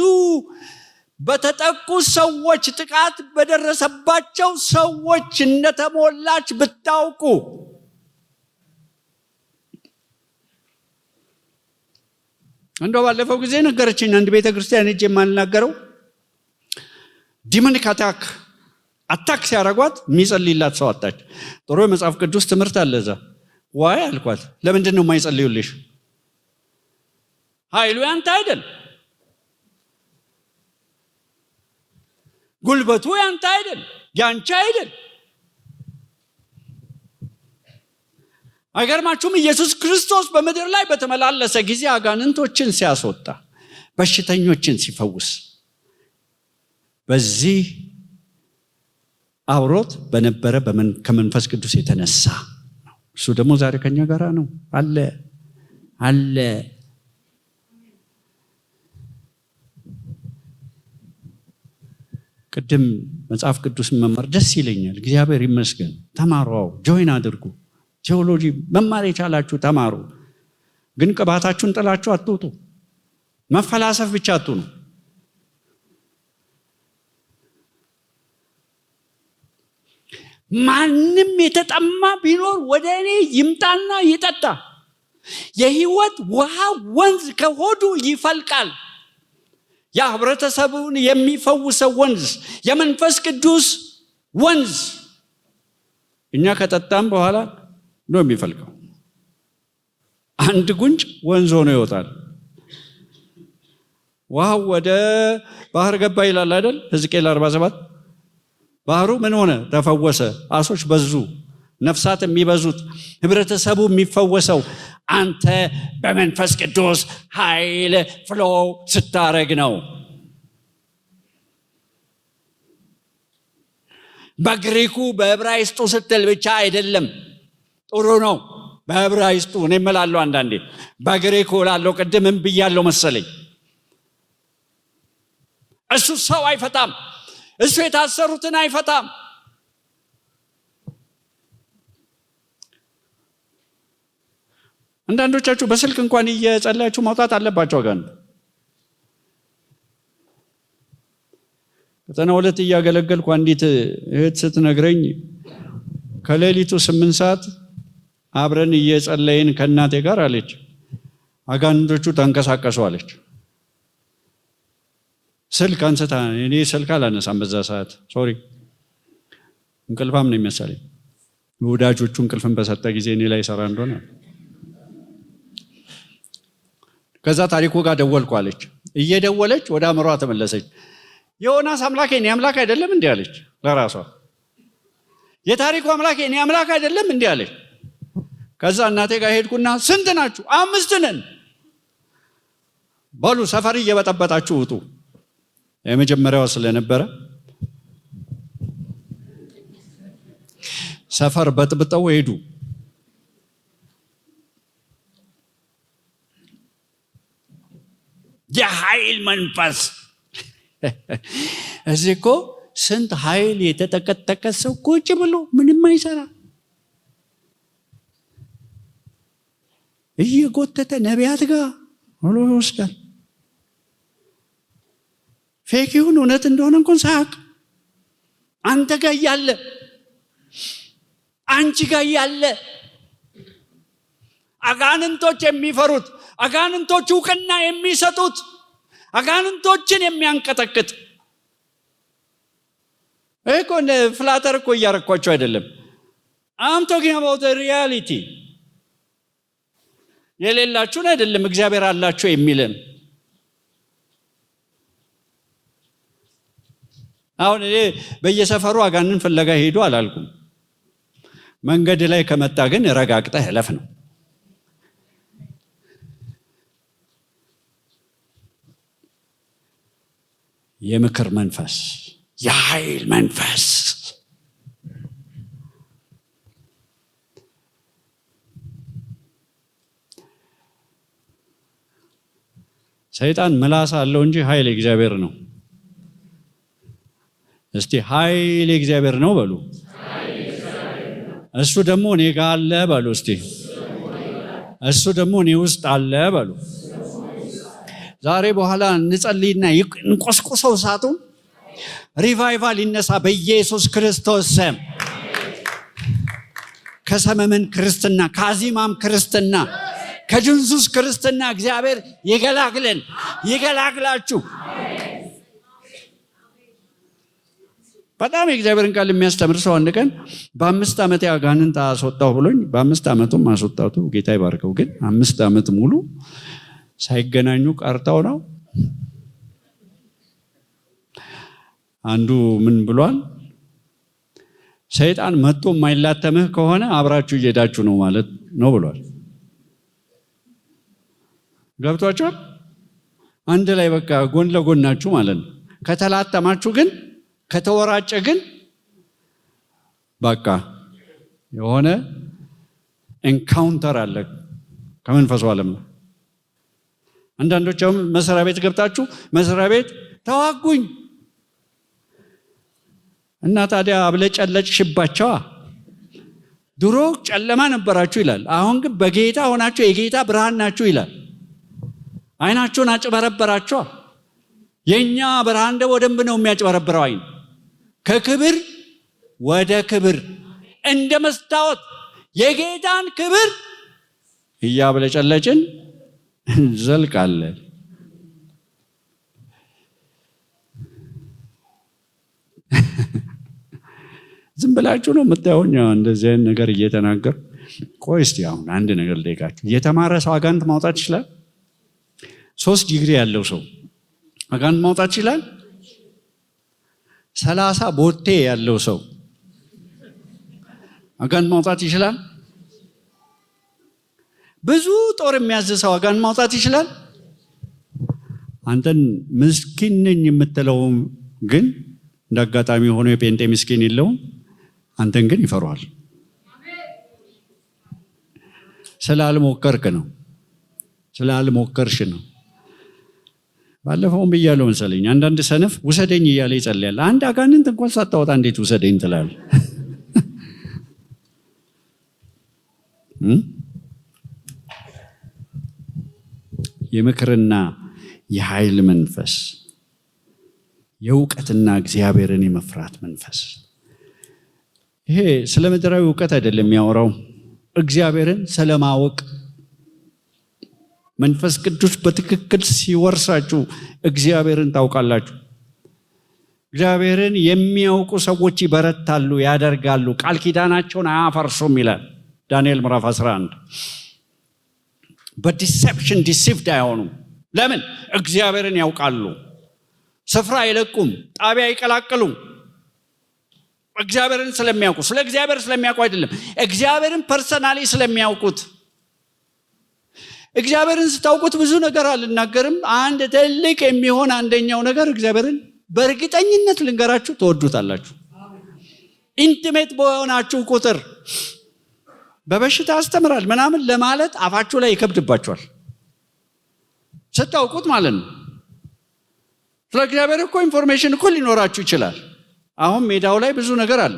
በተጠቁ ሰዎች ጥቃት በደረሰባቸው ሰዎች እንደተሞላች ብታውቁ። እንደው ባለፈው ጊዜ ነገረችኝ አንድ ቤተ ክርስቲያን እጄ የማልናገረው ዲሞኒክ አታክ ሲያረጓት የሚጸልይላት ሰው አጣች። ጥሩ የመጽሐፍ ቅዱስ ትምህርት አለ እዛ። ዋይ አልኳት። ለምንድን ነው የማይጸልዩልሽ? ኃይሉ ያንተ አይደል? ጉልበቱ ያንተ አይደል? ያንቺ አይደል? አይገርማችሁም? ኢየሱስ ክርስቶስ በምድር ላይ በተመላለሰ ጊዜ አጋንንቶችን ሲያስወጣ፣ በሽተኞችን ሲፈውስ በዚህ አብሮት በነበረ ከመንፈስ ቅዱስ የተነሳ ነው። እሱ ደግሞ ዛሬ ከኛ ጋር ነው አለ። ቅድም መጽሐፍ ቅዱስ መማር ደስ ይለኛል። እግዚአብሔር ይመስገን። ተማሩ፣ ጆይን አድርጉ። ቴዎሎጂ መማር የቻላችሁ ተማሩ። ግን ቅባታችሁን ጥላችሁ አትውጡ። መፈላሰፍ ብቻ አትሁኑ። ማንም የተጠማ ቢኖር ወደ እኔ ይምጣና ይጠጣ፣ የሕይወት ውሃ ወንዝ ከሆዱ ይፈልቃል። ያ ህብረተሰቡን የሚፈውሰው ወንዝ፣ የመንፈስ ቅዱስ ወንዝ እኛ ከጠጣም በኋላ ነው የሚፈልቀው። አንድ ጉንጭ ወንዝ ሆኖ ይወጣል። ውሃው ወደ ባህር ገባ ይላል አይደል? ሕዝቅኤል 47 ባህሩ ምን ሆነ? ተፈወሰ። አሶች በዙ፣ ነፍሳት የሚበዙት፣ ህብረተሰቡ የሚፈወሰው አንተ በመንፈስ ቅዱስ ኃይል ፍሎ ስታረግ ነው። በግሪኩ በዕብራይስጡ ስትል ብቻ አይደለም። ጥሩ ነው በዕብራይስጡ እኔ እምላለሁ አንዳንዴ፣ በግሪኩ ላለው ቅድምም ብያለሁ መሰለኝ። እሱ ሰው አይፈታም። እሱ የታሰሩትን አይፈታም። አንዳንዶቻችሁ በስልክ እንኳን እየጸለያችሁ ማውጣት አለባችሁ። ጋር ከተና ሁለት እያገለገልኩ አንዲት እህት ስትነግረኝ ከሌሊቱ 8 ሰዓት አብረን እየጸለይን ከእናቴ ጋር አለች፣ አጋንንቶቹ ተንቀሳቀሱ አለች። ስልክ አንስታ፣ እኔ ስልክ አላነሳም በዛ ሰዓት ሶሪ፣ እንቅልፋም ነው የሚያሳለኝ። ወዳጆቹ እንቅልፍን በሰጠ ጊዜ እኔ ላይ ሰራ እንደሆነ ከዛ ታሪኩ ጋር ደወልኩ አለች። እየደወለች ወደ አእምሯ ተመለሰች። የዮናስ አምላክ የኔ አምላክ አይደለም እንዲህ አለች ለራሷ። የታሪኩ አምላክ የኔ አምላክ አይደለም እንዲህ አለች። ከዛ እናቴ ጋር ሄድኩና ስንት ናችሁ? 5 ነን። በሉ ሰፈር እየበጠበጣችሁ ውጡ። የመጀመሪያው ስለነበረ ሰፈር በጥብጠው ሄዱ። የኃይል መንፈስ እዚህ እኮ ስንት ኃይል የተጠቀጠቀ ሰው ቁጭ ብሎ ምንም አይሰራ እየጎተተ ነቢያት ጋር ሆኖ ይወስዳል። ፌክ ይሁን እውነት እንደሆነ እንኳን ሳያውቅ አንተ ጋር ያለ አንቺ ጋር ያለ አጋንንቶች የሚፈሩት፣ አጋንንቶች እውቅና የሚሰጡት፣ አጋንንቶችን የሚያንቀጠቅጥ እኮ ፍላተር እኮ እያረኳቸው አይደለም። አም ቶኪንግ አባውት ሪያሊቲ። የሌላችሁን አይደለም እግዚአብሔር አላችሁ የሚልን። አሁን እኔ በየሰፈሩ አጋንን ፍለጋ ሄዱ አላልኩም። መንገድ ላይ ከመጣ ግን ረጋግጠህ እለፍ ነው። የምክር መንፈስ፣ የኃይል መንፈስ፣ ሰይጣን ምላስ አለው እንጂ ኃይል እግዚአብሔር ነው። እስቲ ኃይል እግዚአብሔር ነው በሉ። እሱ ደግሞ እኔ ጋር አለ በሉ። እስቲ እሱ ደግሞ እኔ ውስጥ አለ በሉ። ዛሬ በኋላ እንጸልይና እንቆስቁሰው እሳቱን። ሪቫይቫል ይነሳ በኢየሱስ ክርስቶስ ስም። ከሰመመን ክርስትና፣ ከአዚማም ክርስትና፣ ከድንዙዝ ክርስትና እግዚአብሔር ይገላግለን፣ ይገላግላችሁ። በጣም የእግዚአብሔርን ቃል የሚያስተምር ሰው አንድ ቀን በ5 ዓመት አጋንንት አስወጣሁ ብሎኝ፣ በ5 ዓመቱም አስወጣቱ ጌታ ይባርከው። ግን 5 ዓመት ሙሉ ሳይገናኙ ቀርተው ነው። አንዱ ምን ብሏል? ሰይጣን መጥቶ የማይላተምህ ከሆነ አብራችሁ እየሄዳችሁ ነው ማለት ነው ብሏል። ገብቷችኋል? አንድ ላይ በቃ ጎን ለጎናችሁ ማለት ነው። ከተላተማችሁ ግን ከተወራጨ ግን በቃ የሆነ ኤንካውንተር አለ ከመንፈሱ ዓለም ነው። አንዳንዶቻውም መስሪያ ቤት ገብታችሁ መስሪያ ቤት ተዋጉኝ እና ታዲያ አብለጨለጭሽባቸዋ። ድሮ ጨለማ ነበራችሁ ይላል፣ አሁን ግን በጌታ ሆናችሁ የጌታ ብርሃን ናችሁ ይላል። አይናችሁን አጭበረበራችሁ። የኛ ብርሃን ደግሞ ደንብ ነው የሚያጭበረብረው አይን። ከክብር ወደ ክብር እንደ መስታወት የጌታን ክብር እያብለጨለጭን እንዘልቃለን። ዝም ብላችሁ ነው የምታዩኝ እንደዚህ አይነት ነገር እየተናገር። ቆይ እስቲ አሁን አንድ ነገር ልጠይቃችሁ። የተማረ ሰው አጋንንት ማውጣት ይችላል? 3 ዲግሪ ያለው ሰው አጋንንት ማውጣት ይችላል? 30 ቦቴ ያለው ሰው አጋንንት ማውጣት ይችላል? ብዙ ጦር የሚያዝ ሰው አጋንንት ማውጣት ይችላል? አንተን ምስኪን ነኝ የምትለው ግን እንዳጋጣሚ ሆኖ የጴንጤ ምስኪን የለውም፣ አንተን ግን ይፈራዋል። ስላልሞከርክ ነው፣ ስላልሞከርሽ ነው። ባለፈውም ብያለሁ መሰለኝ፣ አንዳንድ ሰነፍ ውሰደኝ እያለ ይጸልያል። አንድ አጋንንት እንኳን ሳታወጣ እንዴት ውሰደኝ ትላለህ? የምክርና የኃይል መንፈስ፣ የእውቀትና እግዚአብሔርን የመፍራት መንፈስ። ይሄ ስለ ምድራዊ እውቀት አይደለም የሚያወራው፣ እግዚአብሔርን ስለማወቅ። መንፈስ ቅዱስ በትክክል ሲወርሳችሁ እግዚአብሔርን ታውቃላችሁ። እግዚአብሔርን የሚያውቁ ሰዎች ይበረታሉ፣ ያደርጋሉ፣ ቃል ኪዳናቸውን አያፈርሱም ይላል ዳንኤል ምዕራፍ 11። በዲሴፕሽን ዲሲቭድ አይሆኑም። ለምን? እግዚአብሔርን ያውቃሉ። ስፍራ አይለቁም፣ ጣቢያ አይቀላቅሉም። እግዚአብሔርን ስለሚያውቁ፣ ስለ እግዚአብሔር ስለሚያውቁ አይደለም፣ እግዚአብሔርን ፐርሰናሊ ስለሚያውቁት። እግዚአብሔርን ስታውቁት ብዙ ነገር አልናገርም። አንድ ትልቅ የሚሆን አንደኛው ነገር እግዚአብሔርን በእርግጠኝነት ልንገራችሁ ትወዱታላችሁ። ኢንቲሜት በሆናችሁ ቁጥር በበሽታ ያስተምራል ምናምን ለማለት አፋችሁ ላይ ይከብድባችኋል፣ ስታውቁት ማለት ነው። ስለ እግዚአብሔር እኮ ኢንፎርሜሽን እኮ ሊኖራችሁ ይችላል። አሁን ሜዳው ላይ ብዙ ነገር አለ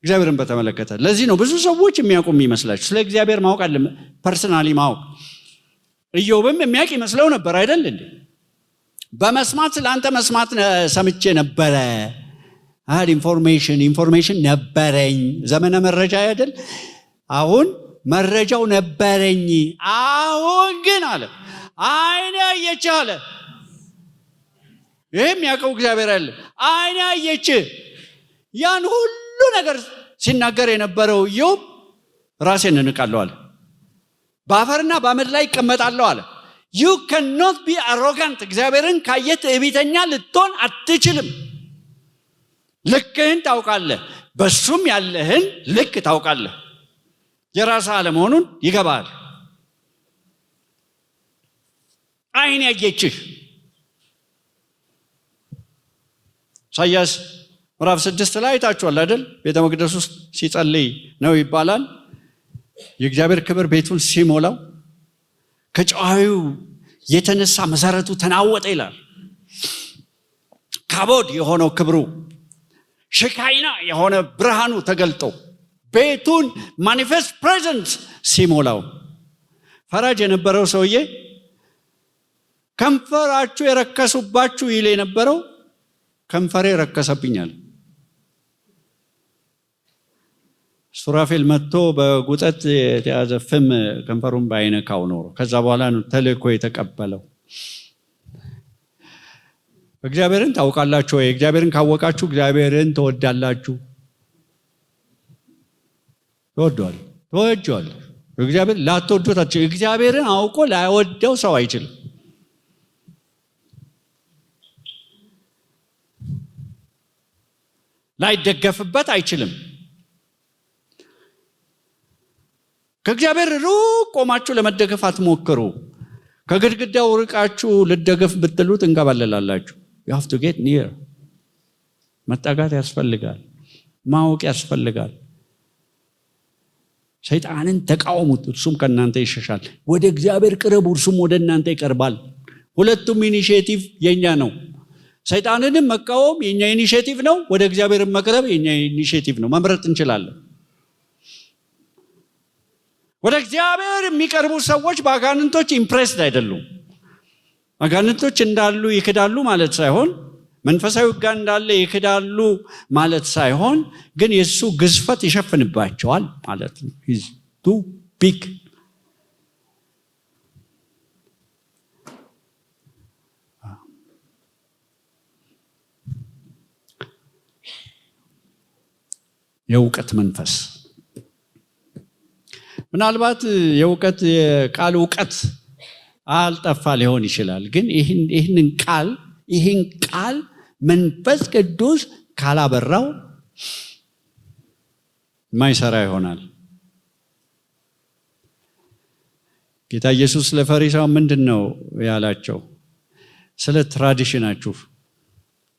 እግዚአብሔርን በተመለከተ። ለዚህ ነው ብዙ ሰዎች የሚያውቁ የሚመስላችሁ። ስለ እግዚአብሔር ማወቅ አለ፣ ፐርሰናሊ ማወቅ። ኢዮብም የሚያውቅ ይመስለው ነበር አይደል እንዴ? በመስማት ስለአንተ መስማት ሰምቼ ነበረ። ኢንፎርሜሽን ነበረኝ። ዘመነ መረጃ አይደል? አሁን መረጃው ነበረኝ። አሁን ግን አለ አይኔ አየች አለ። ይህም ያውቀው እግዚአብሔር አለ። አይኔ አየች። ያን ሁሉ ነገር ሲናገር የነበረው ኢዮብ ራሴን እንቃለሁ አለ። በአፈርና በአመድ ላይ ይቀመጣለሁ አለ። you cannot be arrogant። እግዚአብሔርን ካየት ትዕቢተኛ ልትሆን አትችልም። ልክህን ታውቃለህ፣ በሱም ያለህን ልክ ታውቃለህ። የራስህ አለመሆኑን ይገባል። አይን ያየችህ። ኢሳይያስ ምዕራፍ 6 ላይ አይታችኋል አይደል? ቤተ መቅደስ ውስጥ ሲጸልይ ነው ይባላል። የእግዚአብሔር ክብር ቤቱን ሲሞላው ከጨዋዩ የተነሳ መሰረቱ ተናወጠ ይላል። ካቦድ የሆነው ክብሩ፣ ሽካይና የሆነ ብርሃኑ ተገልጦ ቤቱን ማኒፌስት ፕሬዘንስ ሲሞላው፣ ፈራጅ የነበረው ሰውዬ ከንፈራችሁ የረከሱባችሁ ይል የነበረው ከንፈሬ ረከሰብኛል። ሱራፌል መጥቶ በጉጠት የተያዘ ፍም ከንፈሩን ባይነካው ኖሮ ከዛ በኋላ ነው ተልእኮ የተቀበለው። እግዚአብሔርን ታውቃላችሁ ወይ? እግዚአብሔርን ካወቃችሁ እግዚአብሔርን ትወዳላችሁ። ተወዷል። እግዚአብሔር ላትወዱታችሁ። እግዚአብሔርን አውቆ ላይወደው ሰው አይችልም። ላይደገፍበት አይችልም። ከእግዚአብሔር ሩቅ ቆማችሁ ለመደገፍ አትሞክሩ። ከግድግዳው ርቃችሁ ልደገፍ ብትሉት እንከባለላላችሁ። you have to get near። መጠጋት ያስፈልጋል፣ ማወቅ ያስፈልጋል። ሰይጣንን ተቃወሙት፣ እርሱም ከእናንተ ይሸሻል። ወደ እግዚአብሔር ቅረቡ፣ እርሱም ወደ እናንተ ይቀርባል። ሁለቱም ኢኒሼቲቭ የኛ ነው። ሰይጣንንም መቃወም የኛ ኢኒሼቲቭ ነው። ወደ እግዚአብሔር መቅረብ የኛ ኢኒሼቲቭ ነው። መምረጥ እንችላለን። ወደ እግዚአብሔር የሚቀርቡ ሰዎች በአጋንንቶች ኢምፕሬስድ አይደሉም። አጋንንቶች እንዳሉ ይክዳሉ ማለት ሳይሆን፣ መንፈሳዊ ውጊያ እንዳለ ይክዳሉ ማለት ሳይሆን፣ ግን የሱ ግዝፈት ይሸፍንባቸዋል ማለት ነው። he's too big። የእውቀት መንፈስ። ምናልባት የእውቀት የቃል እውቀት አልጠፋ ሊሆን ይችላል። ግን ይህን ቃል መንፈስ ቅዱስ ካላበራው ማይሰራ ይሆናል። ጌታ ኢየሱስ ለፈሪሳው ምንድን ነው ያላቸው? ስለ ትራዲሽናችሁ፣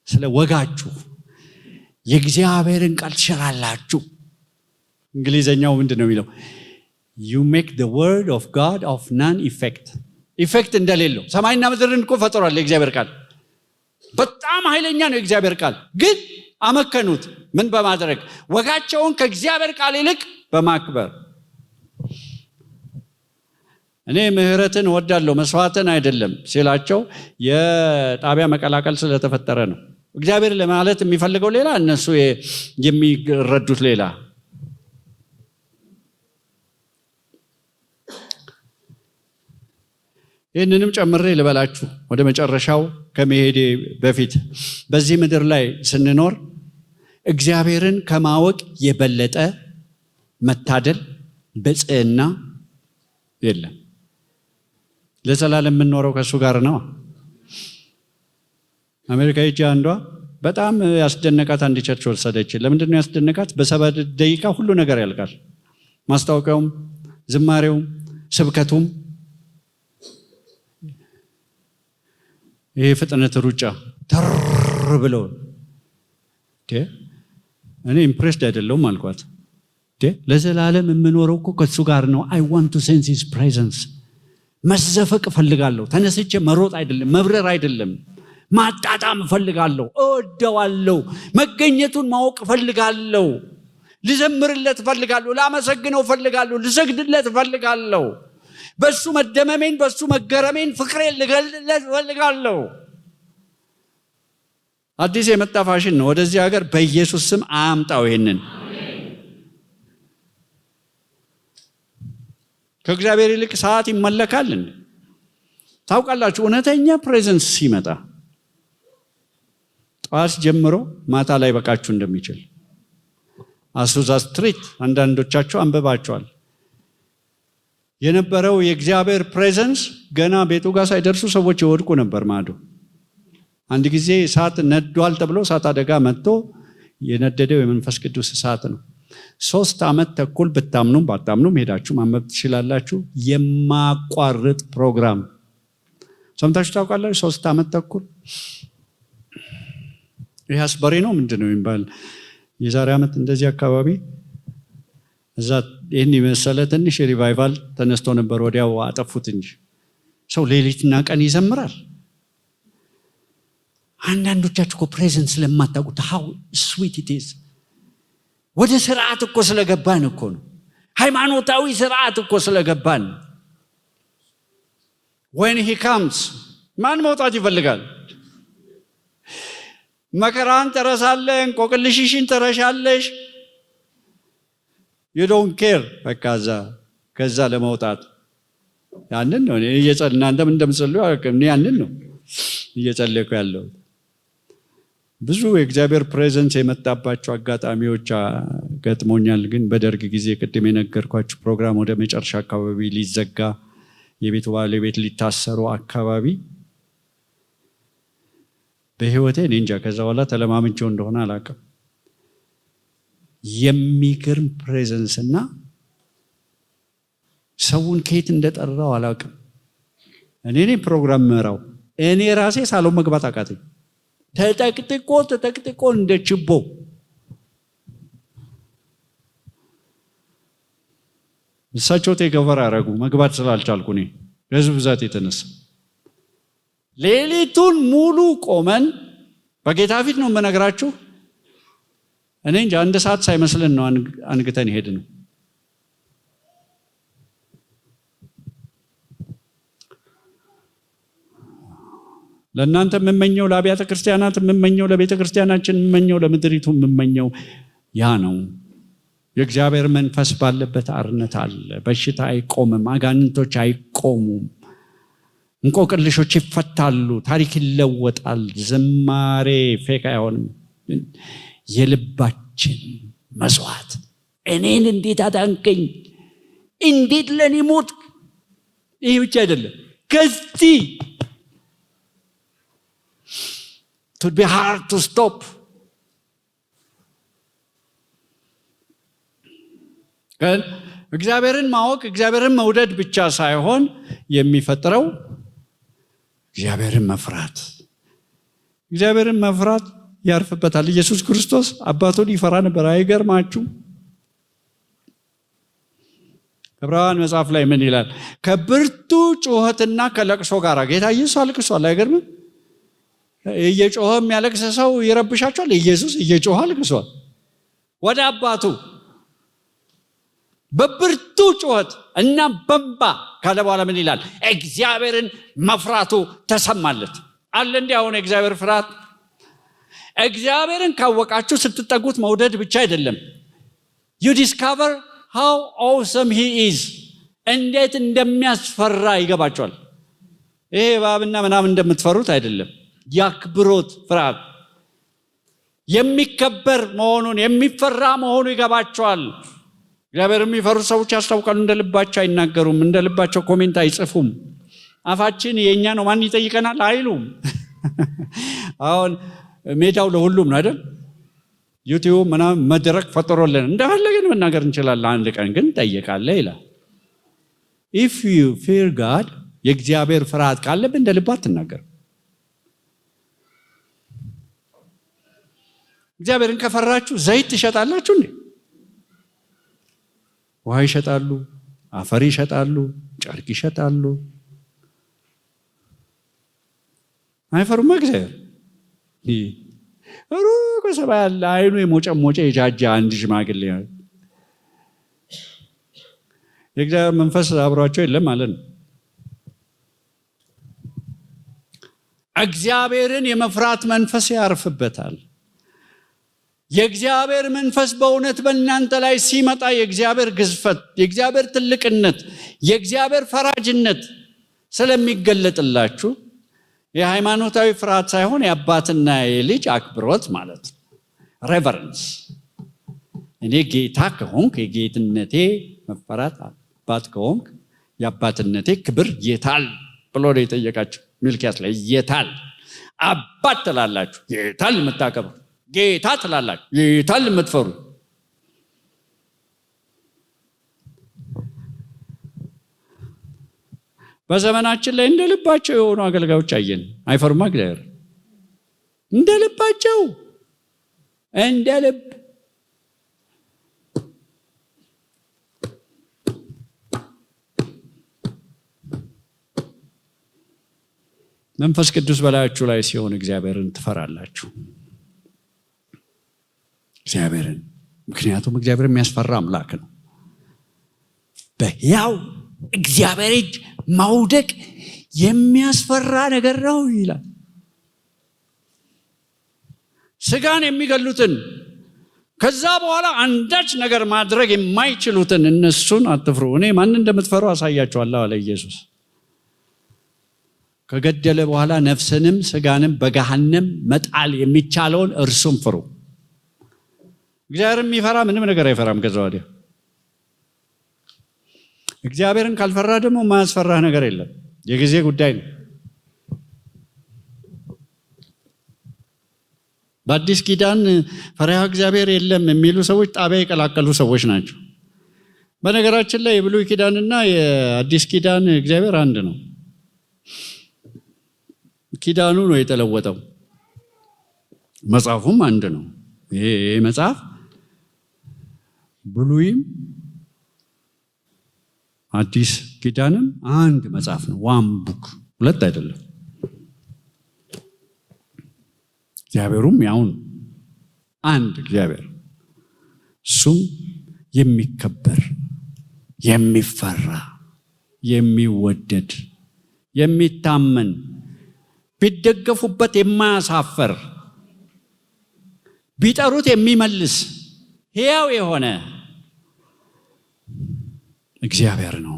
ስለ ወጋችሁ የእግዚአብሔርን ቃል ትሽራላችሁ። እንግሊዘኛው ምንድን ነው የሚለው? you make the word of God of none effect. ኢፌክት እንደሌለው ሰማይና ምድርን እኮ ፈጥሯል የእግዚአብሔር ቃል። በጣም ኃይለኛ ነው የእግዚአብሔር ቃል። ግን አመከኑት። ምን በማድረግ? ወጋቸውን ከእግዚአብሔር ቃል ይልቅ በማክበር። እኔ ምህረትን እወዳለሁ መስዋዕትን አይደለም ሲላቸው የጣቢያ መቀላቀል ስለተፈጠረ ነው። እግዚአብሔር ለማለት የሚፈልገው ሌላ፣ እነሱ የሚረዱት ሌላ። ይህንንም ጨምሬ ልበላችሁ ወደ መጨረሻው ከመሄዴ በፊት በዚህ ምድር ላይ ስንኖር እግዚአብሔርን ከማወቅ የበለጠ መታደል በጽህና የለም። ለዘላለም የምንኖረው ከእሱ ጋር ነው። አሜሪካ ሄጄ አንዷ በጣም ያስደነቃት አንድ ቸርች ወሰደች። ለምንድን ነው ያስደነቃት? በ7 ደቂቃ ሁሉ ነገር ያልቃል። ማስታወቂያውም፣ ዝማሬውም፣ ስብከቱም። ይሄ ፍጥነት ሩጫ ተር ብሎ እኔ ኢምፕሬስድ አይደለሁም አልኳት። ለዘላለም የምኖረው እኮ ከሱ ጋር ነው። I want to sense his presence። መዘፈቅ እፈልጋለሁ። ተነስቼ መሮጥ አይደለም፣ መብረር አይደለም፣ ማጣጣም እፈልጋለሁ። እወደዋለሁ። መገኘቱን ማወቅ እፈልጋለሁ። ልዘምርለት እፈልጋለሁ። ላመሰግነው እፈልጋለሁ። ልሰግድለት እፈልጋለሁ። በሱ መደመሜን፣ በሱ መገረሜን፣ ፍቅሬን ልገልጽለት እፈልጋለሁ። አዲስ የመጣ ፋሽን ነው ወደዚህ ሀገር። በኢየሱስ ስም አያምጣው ይሄንን። ከእግዚአብሔር ይልቅ ሰዓት ይመለካል እንዴ? ታውቃላችሁ፣ እውነተኛ ፕሬዘንስ ሲመጣ ጠዋት ጀምሮ ማታ ላይ በቃችሁ እንደሚችል አሱዛ ስትሪት አንዳንዶቻችሁ አንብባችኋል። የነበረው የእግዚአብሔር ፕሬዘንስ ገና ቤቱ ጋር ሳይደርሱ ሰዎች ይወድቁ ነበር ማዶ። አንድ ጊዜ እሳት ነዷል ተብሎ እሳት አደጋ መጥቶ የነደደው የመንፈስ ቅዱስ እሳት ነው። 3 ዓመት ተኩል ብታምኑም ባታምኑም ሄዳችሁ ማንበብ ትችላላችሁ። የማቋርጥ ፕሮግራም ሰምታችሁ ታውቃላችሁ? 3 ዓመት ተኩል። ይህ አስበሪ ነው ምንድን ነው የሚባል የዛሬ ዓመት እንደዚህ አካባቢ እዛ ይህን የመሰለ ትንሽ ሪቫይቫል ተነስቶ ነበር። ወዲያው አጠፉት እንጂ ሰው ሌሊትና ቀን ይዘምራል። አንዳንዶቻችሁ እኮ ፕሬዘንስ ስለማታውቁት how sweet it is። ወደ ስርዓት እኮ ስለገባን እኮ ነው። ሃይማኖታዊ ስርዓት እኮ ስለገባን። when he comes ማን መውጣት ይፈልጋል? መከራን ተረሳለህ፣ እንቆቅልሽሽን ተረሻለሽ። you don't care በቃ ከዛ ለመውጣት ያንን ነው እናንተም እንደምትጸልዩ እኔ ያንን ነው እየጸለይኩ ያለው። ብዙ የእግዚአብሔር ፕሬዘንስ የመጣባቸው አጋጣሚዎች ገጥሞኛል። ግን በደርግ ጊዜ ቅድም የነገርኳችሁ ፕሮግራም ወደ መጨረሻ አካባቢ ሊዘጋ የቤቱ ባለቤት ሊታሰሩ አካባቢ በህይወቴ እኔ እንጃ ከዛ በኋላ ተለማምጄው እንደሆነ አላውቅም። የሚገርም ፕሬዘንስ እና ሰውን ከየት እንደጠራው አላውቅም። እኔ ፕሮግራም መራው እኔ ራሴ ሳሎን መግባት አቃተኝ። ተጠቅጥቆ እንደ ችቦ እሳቸው ቴከቨር አደረጉ። መግባት ስላልቻልኩ እኔ ከህዝብ ብዛት የተነሳ ሌሊቱን ሙሉ ቆመን በጌታ ፊት ነው የምነግራችሁ። እኔ እንጂ 1 ሰዓት ሳይመስለን ነው አንግተን ሄድን ነው። ለእናንተ የምመኘው፣ ለአብያተ ክርስቲያናት የምመኘው፣ ለቤተ ክርስቲያናችን የምመኘው፣ ለምድሪቱ የምመኘው ያ ነው። የእግዚአብሔር መንፈስ ባለበት አርነት አለ። በሽታ አይቆምም፣ አጋንንቶች አይቆሙም፣ እንቆቅልሾች ይፈታሉ፣ ታሪክ ይለወጣል። ዝማሬ ፌክ አይሆንም። የልባችን መስዋዕት። እኔን እንዴት አዳንከኝ፣ እንዴት ለኔ ሞት። ይህ ብቻ አይደለም፣ ከዚህ it would be hard to stop. እግዚአብሔርን ማወቅ እግዚአብሔርን መውደድ ብቻ ሳይሆን የሚፈጥረው እግዚአብሔርን መፍራት። እግዚአብሔርን መፍራት ያርፍበታል። ኢየሱስ ክርስቶስ አባቱን ይፈራ ነበር። አይገርማችሁ? ዕብራውያን መጽሐፍ ላይ ምን ይላል? ከብርቱ ጩኸትና ከለቅሶ ጋር ጌታ ኢየሱስ አልቅሷል። አይገርምም? እየጮኸ የሚያለቅስ ሰው ይረብሻቸዋል። ኢየሱስ እየጮኸ አልቅሷል ወደ አባቱ በብርቱ ጩኸት እና በእንባ ካለ በኋላ ምን ይላል? እግዚአብሔርን መፍራቱ ተሰማለት አለ። እንዲህ አሁን እግዚአብሔር ፍርሃት፣ እግዚአብሔርን ካወቃችሁ ስትጠጉት መውደድ ብቻ አይደለም። you discover how awesome he is፣ እንዴት እንደሚያስፈራ ይገባቸዋል። ይሄ እባብና ምናምን እንደምትፈሩት አይደለም። ያክብሮት ፍርሃት የሚከበር መሆኑን የሚፈራ መሆኑ ይገባቸዋል። እግዚአብሔር የሚፈሩ ሰዎች ያስታውቃሉ። እንደልባቸው አይናገሩም፣ እንደልባቸው ኮሜንት አይጽፉም። አፋችን የኛ ነው ማን ይጠይቀናል አይሉም። አሁን ሜዳው ለሁሉም ነው አይደል? ዩቲዩብ ምናምን መድረክ ፈጥሮልን እንደፈለግን መናገር እንችላለን። አንድ ቀን ግን ጠይቃለህ ይላል። if you fear God፣ የእግዚአብሔር ፍርሃት ካለብህ እንደልብ አትናገር። እግዚአብሔርን ከፈራችሁ ዘይት ትሸጣላችሁ እንዴ? ውሃ ይሸጣሉ፣ አፈር ይሸጣሉ፣ ጨርቅ ይሸጣሉ። አይፈሩም እግዚአብሔር። ሩቅ በሰማይ ያለ አይኑ የሞጨሞጨ የጃጃ አንድ ሽማግሌ የእግዚአብሔር መንፈስ አብሯቸው የለም ማለት ነው። እግዚአብሔርን የመፍራት መንፈስ ያርፍበታል። የእግዚአብሔር መንፈስ በእውነት በእናንተ ላይ ሲመጣ የእግዚአብሔር ግዝፈት፣ የእግዚአብሔር ትልቅነት፣ የእግዚአብሔር ፈራጅነት ስለሚገለጥላችሁ የሃይማኖታዊ ፍርሃት ሳይሆን የአባትና የልጅ አክብሮት ማለት ነው። ሬቨረንስ። እኔ ጌታ ከሆንክ የጌትነቴ መፈራት፣ አባት ከሆንክ የአባትነቴ ክብር የታል ብሎ ነው የጠየቃቸው። ሚልክያስ ላይ የታል አባት ትላላችሁ፣ የታል የምታከብሩ? ጌታ ትላላችሁ፣ የታል የምትፈሩ? በዘመናችን ላይ እንደ ልባቸው የሆኑ አገልጋዮች አየን። አይፈሩማ እግዚአብሔር። እንደ ልባቸው እንደ ልብ መንፈስ ቅዱስ በላያችሁ ላይ ሲሆን እግዚአብሔርን ትፈራላችሁ። እግዚአብሔርን፣ ምክንያቱም እግዚአብሔር የሚያስፈራ አምላክ ነው። በሕያው እግዚአብሔር እጅ ማውደቅ የሚያስፈራ ነገር ነው ይላል። ስጋን የሚገሉትን ከዛ በኋላ አንዳች ነገር ማድረግ የማይችሉትን እነሱን አትፍሩ፣ እኔ ማን እንደምትፈሩ አሳያችኋለሁ አለ ኢየሱስ። ከገደለ በኋላ ነፍስንም ስጋንም በገሃነም መጣል የሚቻለውን እርሱም ፍሩ። እግዚአብሔር የሚፈራ ምንም ነገር አይፈራም። ከዛ ወዲያ እግዚአብሔርን ካልፈራ ደግሞ ማያስፈራህ ነገር የለም። የጊዜ ጉዳይ ነው። በአዲስ ኪዳን ፈሪሃ እግዚአብሔር የለም የሚሉ ሰዎች ጣቢያ የቀላቀሉ ሰዎች ናቸው። በነገራችን ላይ የብሉይ ኪዳንና የአዲስ ኪዳን እግዚአብሔር አንድ ነው። ኪዳኑ ነው የተለወጠው፣ መጽሐፉም አንድ ነው። ይሄ መጽሐፍ ብሉይም አዲስ ኪዳንም አንድ መጽሐፍ ነው። ዋን ቡክ፣ ሁለት አይደለም። እግዚአብሔሩም ያውን አንድ እግዚአብሔር፣ እሱም የሚከበር የሚፈራ የሚወደድ የሚታመን ቢደገፉበት የማያሳፈር ቢጠሩት የሚመልስ ሕያው የሆነ እግዚአብሔር ነው።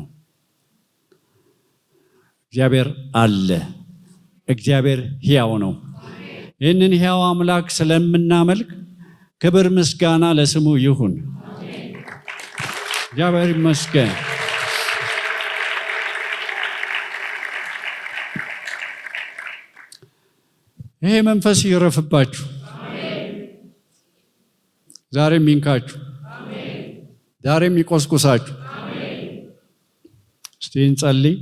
እግዚአብሔር አለ። እግዚአብሔር ሕያው ነው። ይህንን ሕያው አምላክ ስለምናመልክ ክብር ምስጋና ለስሙ ይሁን። እግዚአብሔር ይመስገን። ይሄ መንፈስ ይረፍባችሁ፣ ዛሬም ይንካችሁ፣ ዛሬም ይቆስቁሳችሁ። እስቲ እንጸልይ።